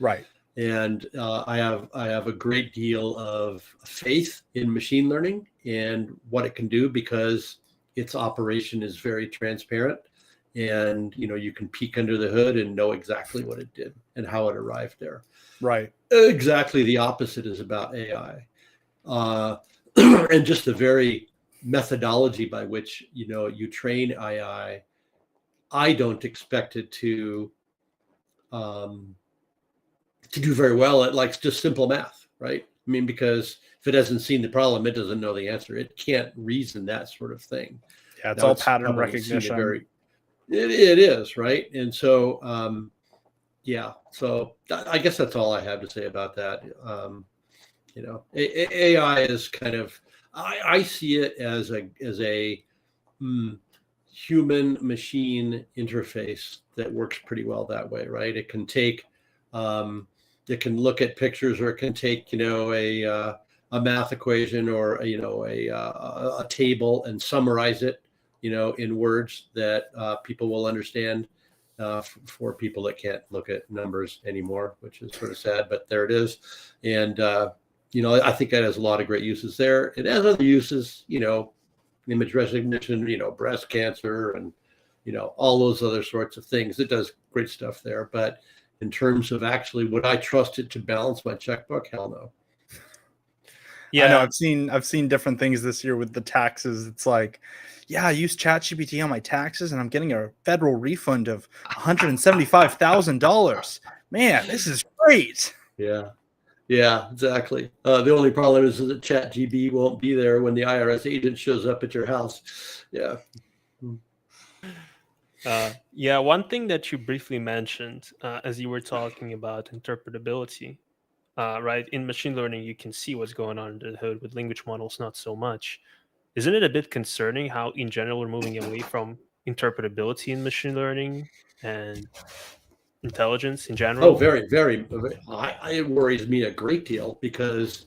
Right. And I have a great deal of faith in machine learning and what it can do, because its operation is very transparent, and you can peek under the hood and know exactly what it did and how it arrived there. Right. Exactly the opposite is about AI, and just the very methodology by which you train AI. I don't expect it to do very well at like just simple math, right? I mean, because if it hasn't seen the problem, it doesn't know the answer. It can't reason that sort of thing. Yeah, it's all pattern recognition. It is, right? And so, so I guess that's all I have to say about that. AI is kind of, I see it as a human machine interface that works pretty well that way, right? It can take, it can look at pictures, or it can take, a math equation, or a table, and summarize it, in words that people will understand. For people that can't look at numbers anymore, which is sort of sad, but there it is. And I think that has a lot of great uses there. It has other uses, image recognition, breast cancer, and all those other sorts of things. It does great stuff there, but in terms of actually would I trust it to balance my checkbook? Hell no. I know Yeah. I've seen different things this year with the taxes. It's like, yeah, I use ChatGPT on my taxes and I'm getting a federal refund of $175,000. Man, this is great. Yeah. Yeah, exactly. The only problem is that ChatGPT won't be there when the IRS agent shows up at your house. Yeah. Yeah, one thing that you briefly mentioned as you were talking about interpretability, right? In machine learning, you can see what's going on under the hood. With language models, not so much. Isn't it a bit concerning how, in general, we're moving away from interpretability in machine learning and intelligence in Oh, general? very, very. It worries me a great deal because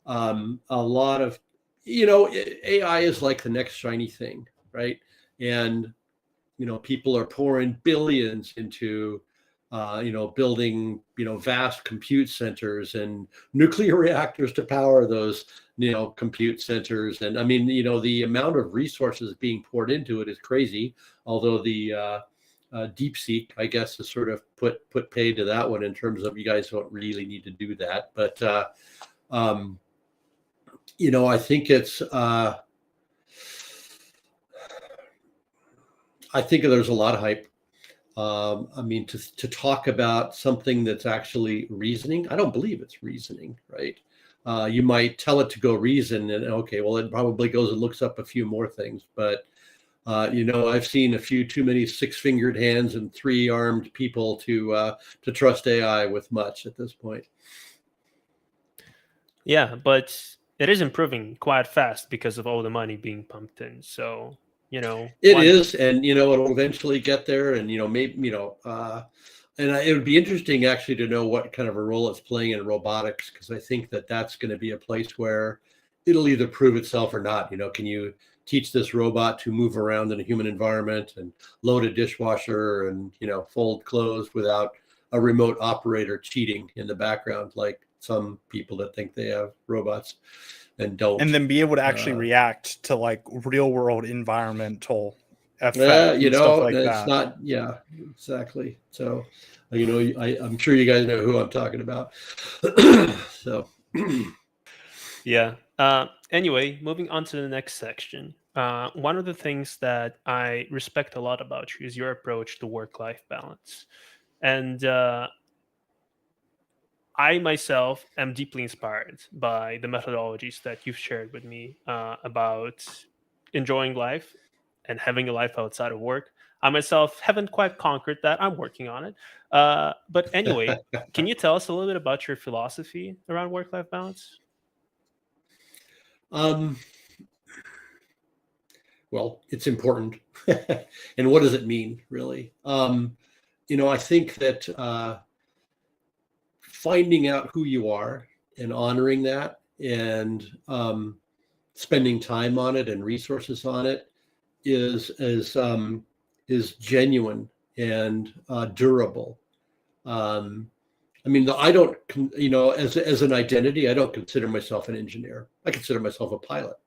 a lot of, AI is like the next shiny thing, right? And people are pouring billions into, building, vast compute centers and nuclear reactors to power those, compute centers. And I mean, the amount of resources being poured into it is crazy. Although the DeepSeek, I guess, has sort of put pay to that one in terms of you guys don't really need to do that. But um, I think it's. I think there's a lot of hype. I mean, to talk about something that's actually reasoning, I don't believe it's reasoning, right? You might tell it to go reason, and okay, well, it probably goes and looks up a few more things. But I've seen a few too many six-fingered hands and three-armed people to trust AI with much at this point. Yeah, but it is improving quite fast because of all the money being pumped in. So, It is, and it'll eventually get there, and maybe it would be interesting actually to know what kind of a role it's playing in robotics, because I think that that's going to be a place where it'll either prove itself or not. Can you teach this robot to move around in a human environment and load a dishwasher and fold clothes without a remote operator cheating in the background, like some people that think they have robots and don't. And then be able to actually react to like real world environmental effects and it's stuff like that. not. Yeah, exactly. So, I'm sure you guys know who I'm talking about. So, Yeah. Anyway, moving on to the next section. One of the things that I respect a lot about you is your approach to work-life balance. And I myself am deeply inspired by the methodologies that you've shared with me about enjoying life and having a life outside of work. I myself haven't quite conquered that. I'm working on it. But anyway, can you tell us a little bit about your philosophy around work-life balance? well, it's important. And what does it mean, really? I think that finding out who you are and honoring that and spending time on it and resources on it is genuine and durable. I mean, I don't, as an identity, I don't consider myself an engineer. I consider myself a pilot.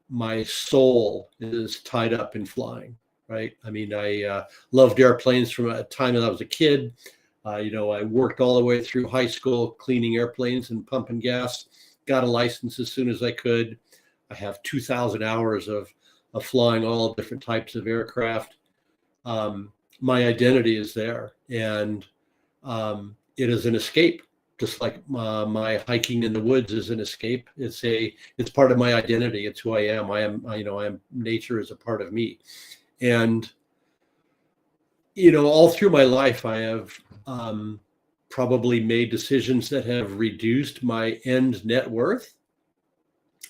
My soul is tied up in flying. Right. I mean, I loved airplanes from a time that I was a kid. I worked all the way through high school cleaning airplanes and pumping gas. Got a license as soon as I could. I have 2,000 hours of flying all different types of aircraft. My identity is there, and it is an escape, just like my hiking in the woods is an escape. It's part of my identity. It's who I am. Nature is a part of me. And all through my life, I have probably made decisions that have reduced my end net worth,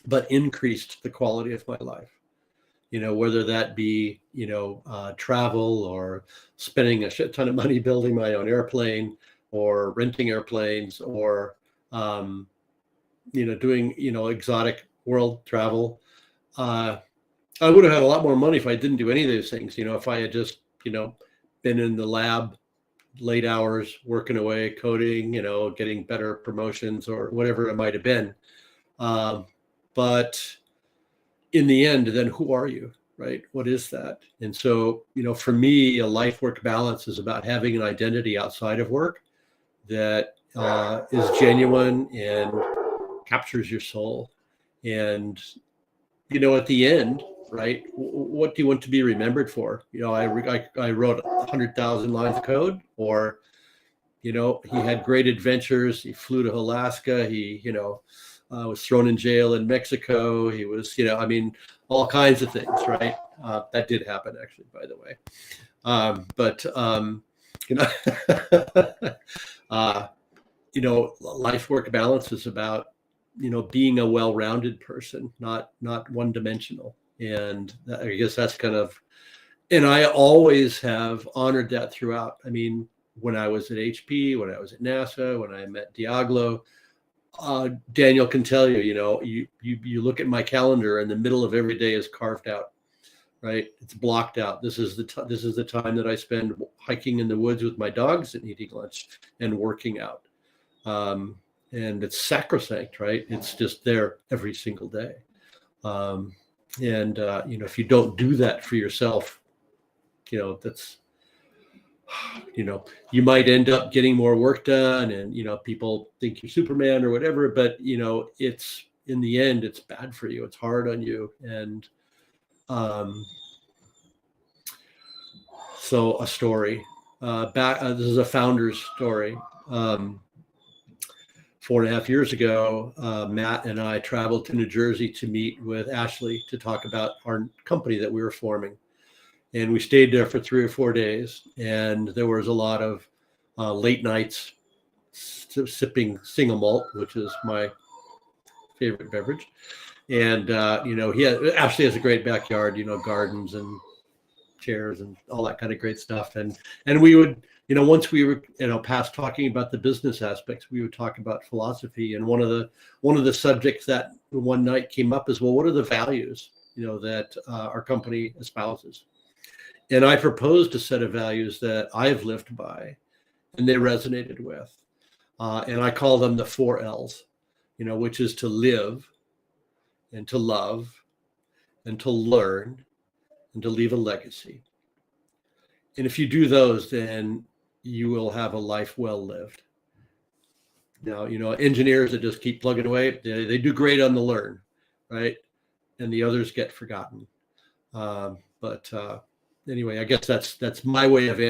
but increased the quality of my life. Whether that be travel, or spending a shit ton of money building my own airplane, or renting airplanes, or doing exotic world travel. I would have had a lot more money if I didn't do any of those things. If I had just been in the lab late hours working away, coding, getting better promotions or whatever it might have been. But in the end, then who are you, right? What is that? And so, for me, a life work balance is about having an identity outside of work that is genuine and captures your soul. And, at the end, right, what do you want to be remembered for? I wrote 100,000 lines of code, or, he had great adventures. He flew to Alaska. He, was thrown in jail in Mexico. He was, all kinds of things, right? That did happen, actually, by the way. Life work balance is about, being a well-rounded person, not one-dimensional. And I guess that's kind of, and I always have honored that throughout. I mean, when I was at HP, when I was at NASA, when I met Deaglo, Daniel can tell you, you look at my calendar and the middle of every day is carved out, right? It's blocked out. This is the time that I spend hiking in the woods with my dogs and eating lunch and working out. And it's sacrosanct, right? It's just there every single day. If you don't do that for yourself, that's, you might end up getting more work done, and, people think you're Superman or whatever, but, it's, in the end, it's bad for you. It's hard on you. And, so a story, this is a founder's story. 4.5 years ago, Matt and I traveled to New Jersey to meet with Ashley to talk about our company that we were forming. And we stayed there for 3 or 4 days. And there was a lot of late nights sipping single malt, which is my favorite beverage. And, Ashley has a great backyard, gardens and chairs and all that kind of great stuff. And we would, once we were, past talking about the business aspects, we would talk about philosophy. And one of the subjects that one night came up is, well, what are the values, that our company espouses? And I proposed a set of values that I've lived by, and they resonated with. And I call them the 4 L's, which is to live, and to love, and to learn, and to leave a legacy. And if you do those, then you will have a life well lived. Now, engineers that just keep plugging away, they do great on the learn, right? And the others get forgotten. Anyway, I guess that's my way of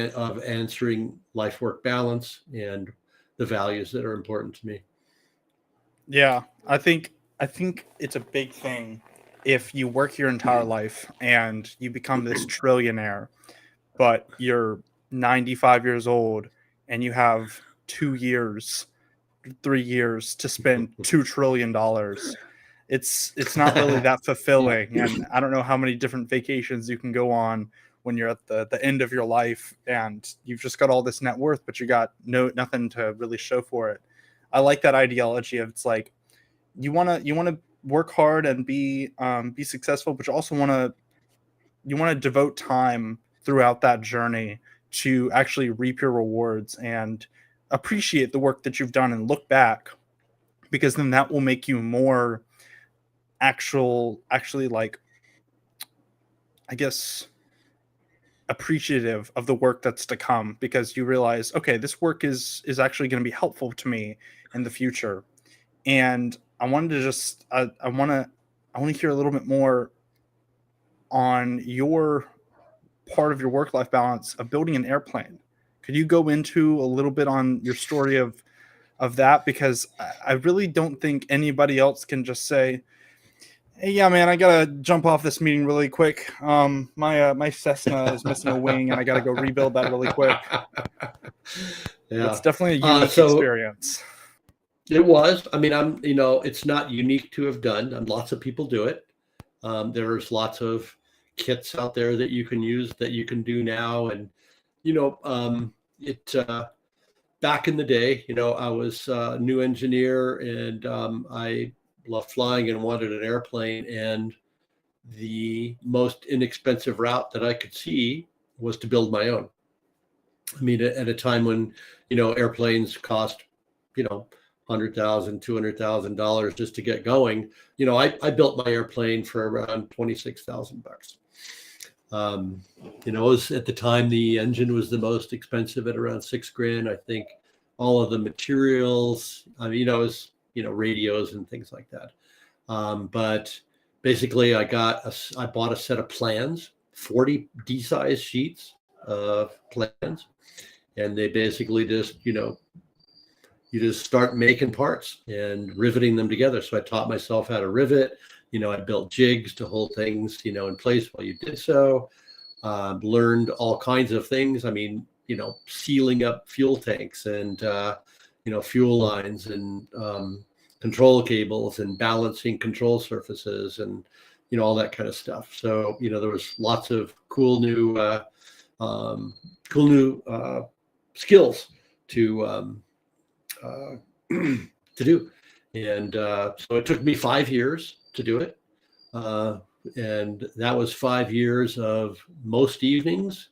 answering life work balance and the values that are important to me. Yeah, I think it's a big thing if you work your entire life and you become this trillionaire, but you're 95 years old and you have 2 years, 3 years to spend $2 trillion. It's not really that fulfilling. And I don't know how many different vacations you can go on when you're at the end of your life and you've just got all this net worth, but you got nothing to really show for it. I like that ideology of, it's like, you want to work hard and be successful, but you also want to devote time throughout that journey to actually reap your rewards and appreciate the work that you've done and look back, because then that will make you more actually, like, I guess, appreciative of the work that's to come, because you realize, okay, this work is actually going to be helpful to me in the future. And I wanted to just I want to hear a little bit more on your part of your work-life balance of building an airplane. Could you go into a little bit on your story of that? Because I really don't think anybody else can just say, hey, yeah, man, I gotta jump off this meeting really quick. My Cessna is missing a wing, and I gotta go rebuild that really quick. Yeah, it's definitely a unique experience. It was. I mean, it's not unique to have done, and lots of people do it. There's lots of kits out there that you can use, that you can do now, and back in the day, I was a new engineer, and I loved flying and wanted an airplane, and the most inexpensive route that I could see was to build my own. I mean, at a time when, airplanes cost, $100,000, $200,000 just to get going. I built my airplane for around $26,000. It was, at the time, the engine was the most expensive at around $6,000. I think all of the materials. I mean, it was, radios and things like that. But basically, I bought a set of plans, 40 D-size sheets of plans, and they basically just, you just start making parts and riveting them together. So I taught myself how to rivet. I built jigs to hold things, in place while you did so. Learned all kinds of things. I mean, sealing up fuel tanks and, fuel lines and control cables and balancing control surfaces and, all that kind of stuff. So, there was lots of cool new skills to to do. And so it took me 5 years to do it. And that was 5 years of most evenings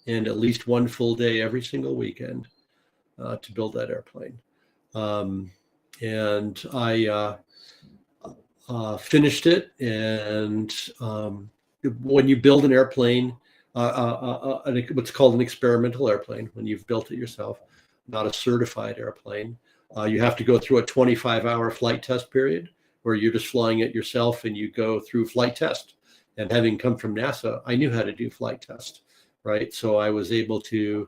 and at least one full day every single weekend to build that airplane. And I finished it. And when you build an airplane, what's called an experimental airplane, when you've built it yourself, not a certified airplane, you have to go through a 25-hour flight test period where you're just flying it yourself and you go through flight test. And having come from NASA, I knew how to do flight test, right? So I was able to,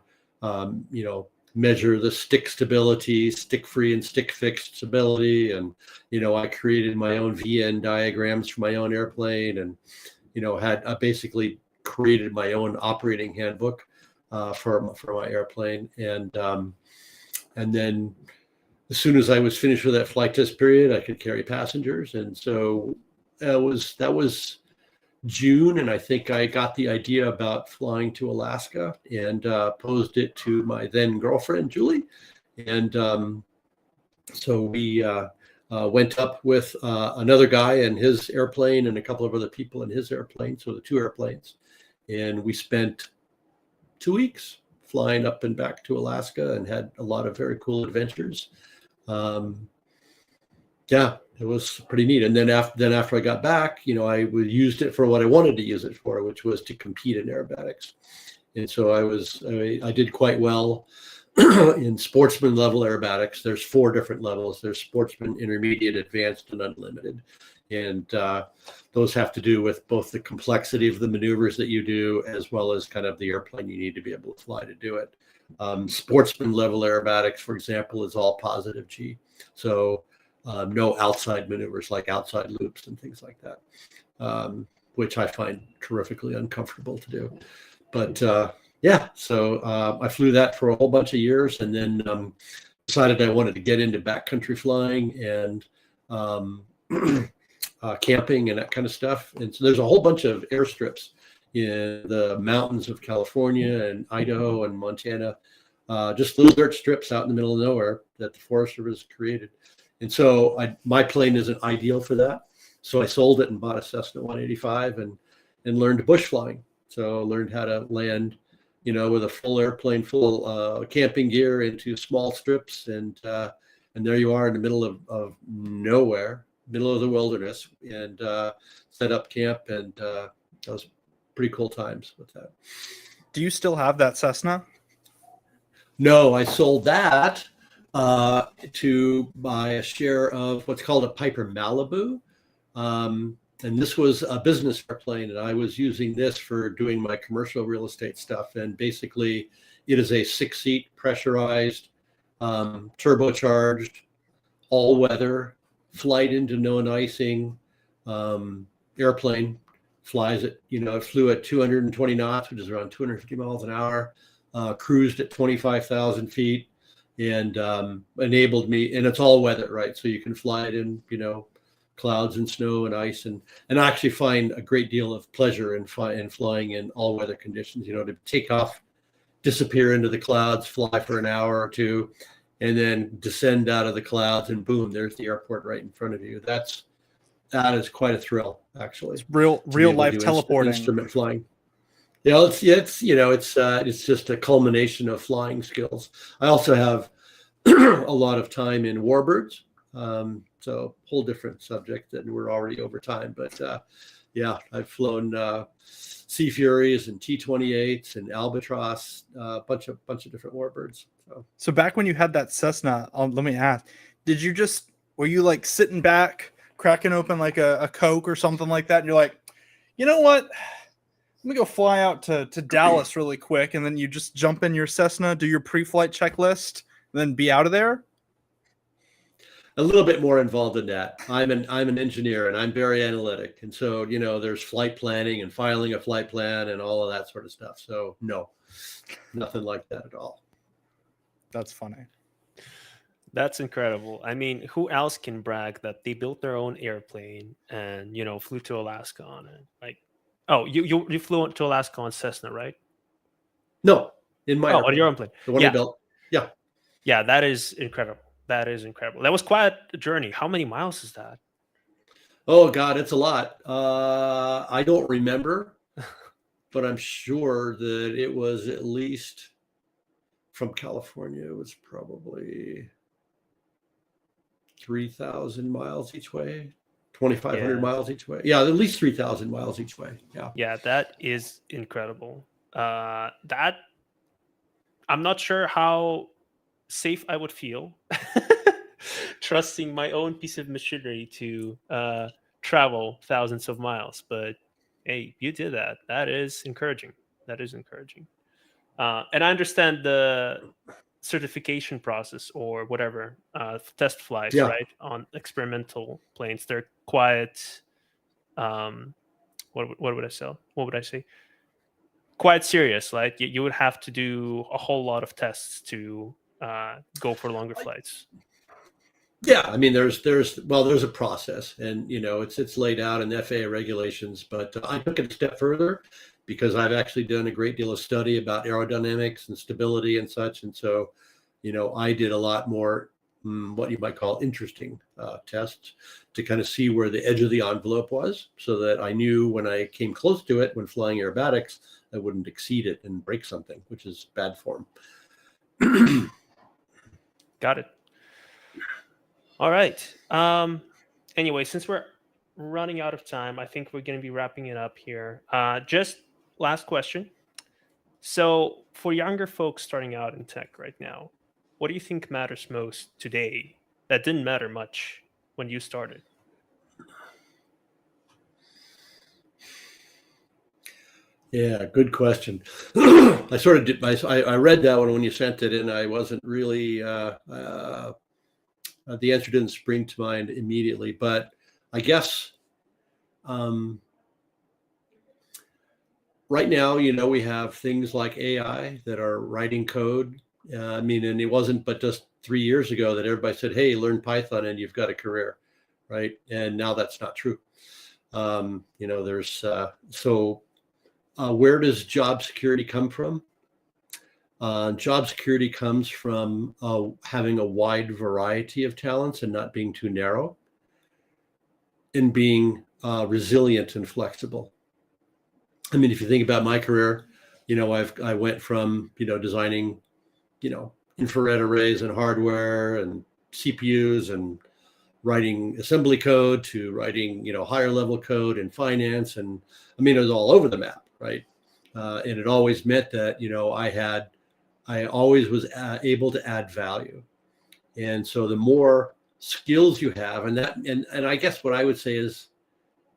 measure the stick stability, stick free and stick fixed stability. And, I created my own VN diagrams for my own airplane and, I basically created my own operating handbook for my airplane. And then as soon as I was finished with that flight test period, I could carry passengers. And so that was June. And I think I got the idea about flying to Alaska and posed it to my then girlfriend, Julie. And so we went up with another guy in his airplane and a couple of other people in his airplane. So the 2 airplanes. And we spent 2 weeks flying up and back to Alaska and had a lot of very cool adventures. Yeah, it was pretty neat. And then after I got back, I used it for what I wanted to use it for, which was to compete in aerobatics. And so I did quite well in sportsman level aerobatics. There's 4 different levels. There's sportsman, intermediate, advanced, and unlimited. And those have to do with both the complexity of the maneuvers that you do, as well as kind of the airplane you need to be able to fly to do it. Sportsman level aerobatics, for example, is all positive G. So no outside maneuvers like outside loops and things like that, which I find terrifically uncomfortable to do. But yeah, so I flew that for a whole bunch of years and then decided I wanted to get into backcountry flying and camping and that kind of stuff. And so there's a whole bunch of airstrips in the mountains of California and Idaho and Montana, just little dirt strips out in the middle of nowhere that the Forest Service created. And so my plane isn't ideal for that. So I sold it and bought a Cessna 185 and learned bush flying. So I learned how to land, with a full airplane, full camping gear into small strips. And there you are in the middle of nowhere, middle of the wilderness, and set up camp. And that was pretty cool times with that. Do you still have that Cessna? No, I sold that to buy a share of what's called a Piper Malibu. And this was a business airplane, and I was using this for doing my commercial real estate stuff. And basically, it is a 6-seat pressurized, turbocharged, all-weather, flight into known icing airplane. Flies at, it flew at 220 knots, which is around 250 miles an hour, cruised at 25,000 feet, and enabled me, and it's all weather, right? So you can fly it in, clouds and snow and ice, and I actually find a great deal of pleasure in flying in all weather conditions, to take off, disappear into the clouds, fly for an hour or two, and then descend out of the clouds, and boom, there's the airport right in front of you. That is quite a thrill, actually. It's real life teleporting. Instrument flying. Yeah, it's just a culmination of flying skills. I also have a lot of time in warbirds, so whole different subject that we're already over time. But yeah, I've flown Sea Furies and T-28s and Albatross, a bunch of different warbirds. So back when you had that Cessna, let me ask, were you like sitting back, cracking open like a Coke or something like that? And you're like, you know what? Let me go fly out to Dallas really quick. And then you just jump in your Cessna, do your pre-flight checklist, and then be out of there? A little bit more involved in that. I'm an engineer and I'm very analytic. And so, there's flight planning and filing a flight plan and all of that sort of stuff. So no, nothing like that at all. That's funny. That's incredible. I mean, who else can brag that they built their own airplane and, flew to Alaska on it? Like, oh, you flew to Alaska on Cessna, right? No, in my on your own plane. The one we built. Yeah. Yeah, that is incredible. That is incredible. That was quite a journey. How many miles is that? Oh God, it's a lot. I don't remember, but I'm sure that it was at least from California. It was probably 3,000 miles each way, 2,500 miles each way. Yeah, at least 3,000 miles each way. Yeah. Yeah, that is incredible. That I'm not sure how safe I would feel trusting my own piece of machinery to travel thousands of miles. But hey, you did that. That is encouraging. That is encouraging. And I understand the certification process or whatever, test flights, right? On experimental planes. They're quite, what would I say? What would I say? Quite serious. Like you would have to do a whole lot of tests to go for longer flights. Yeah, I mean, there's a process, and it's laid out in FAA regulations. But I took it a step further because I've actually done a great deal of study about aerodynamics and stability and such, and so I did a lot more what you might call interesting tests to kind of see where the edge of the envelope was, so that I knew when I came close to it when flying aerobatics, I wouldn't exceed it and break something, which is bad form. Got it. All right. Anyway, since we're running out of time, I think we're going to be wrapping it up here. Just last question. So for younger folks starting out in tech right now, what do you think matters most today that didn't matter much when you started? Yeah, good question. I sort of did. I read that one when you sent it, and I wasn't really. The answer didn't spring to mind immediately, but I guess right now, we have things like AI that are writing code. I mean, and it wasn't but just 3 years ago that everybody said, "Hey, learn Python and you've got a career," right? And now that's not true. There's where does job security come from? Job security comes from having a wide variety of talents and not being too narrow, and being resilient and flexible. I mean, if you think about my career, I went from designing infrared arrays and hardware and CPUs and writing assembly code to writing higher level code in finance, and I mean it was all over the map, right? And it always meant that I always was able to add value. And so the more skills you have, and I guess what I would say is,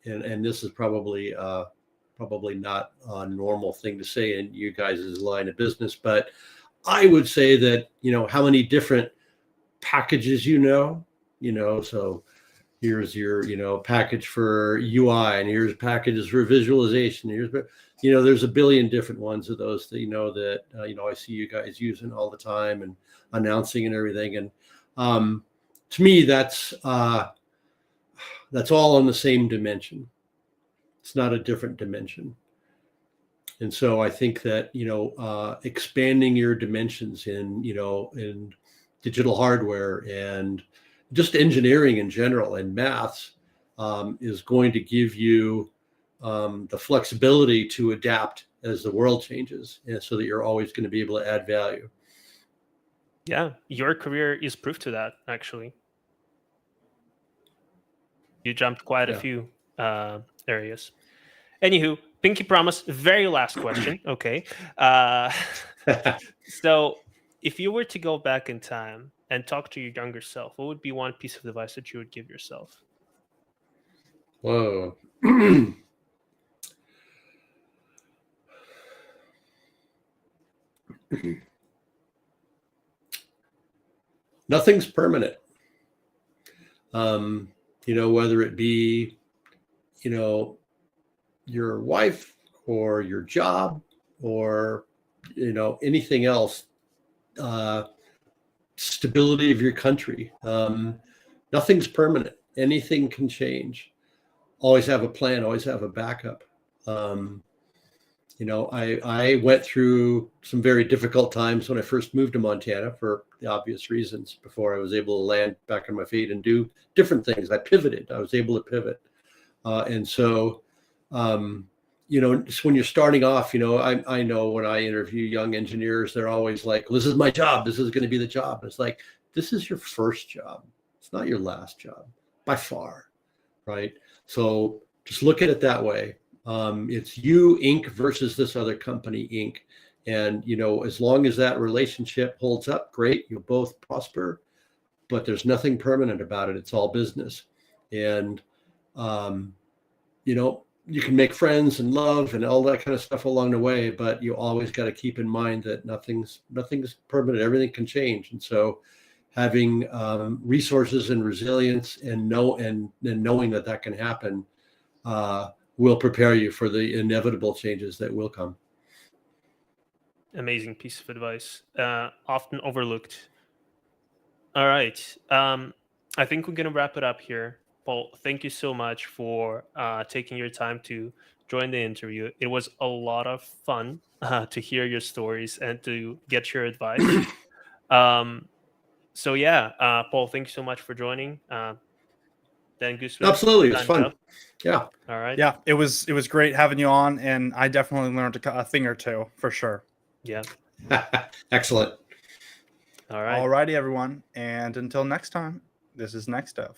and this is probably not a normal thing to say in you guys' line of business, but I would say that, how many different packages, so here's your, package for UI, and here's packages for visualization. There's a billion different ones of those that, that I see you guys using all the time and announcing and everything. And to me, that's all on the same dimension. It's not a different dimension. And so I think that, expanding your dimensions in digital hardware and just engineering in general and maths is going to give you the flexibility to adapt as the world changes, and so that you're always going to be able to add value. Yeah, your career is proof to that, actually. You jumped quite a few areas. Anywho, pinky promise, very last question. Okay. So if you were to go back in time and talk to your younger self, what would be one piece of advice that you would give yourself? Whoa. Nothing's permanent. Whether it be, your wife or your job or, anything else, stability of your country. Nothing's permanent. Anything can change. Always have a plan, always have a backup. I went through some very difficult times when I first moved to Montana for the obvious reasons before I was able to land back on my feet and do different things. I pivoted. I was able to pivot. Just when you're starting off, I know when I interview young engineers, they're always like, well, this is my job. This is going to be the job. And it's like, this is your first job. It's not your last job by far. Right. So just look at it that way. It's you, Inc. versus this other company, Inc. And, as long as that relationship holds up, great, you'll both prosper, but there's nothing permanent about it. It's all business. And, you can make friends and love and all that kind of stuff along the way, but you always got to keep in mind that nothing's permanent. Everything can change. And so having resources and resilience and knowing that can happen will prepare you for the inevitable changes that will come. Amazing piece of advice, often overlooked. All right. I think we're going to wrap it up here. Paul, thank you so much for taking your time to join the interview. It was a lot of fun to hear your stories and to get your advice. Paul, thank you so much for joining. Dan Guzman. Absolutely, it's fun. Up. Yeah. All right. Yeah, it was great having you on, and I definitely learned a thing or two for sure. Yeah. Excellent. All right. All righty, everyone, and until next time, this is NextDev.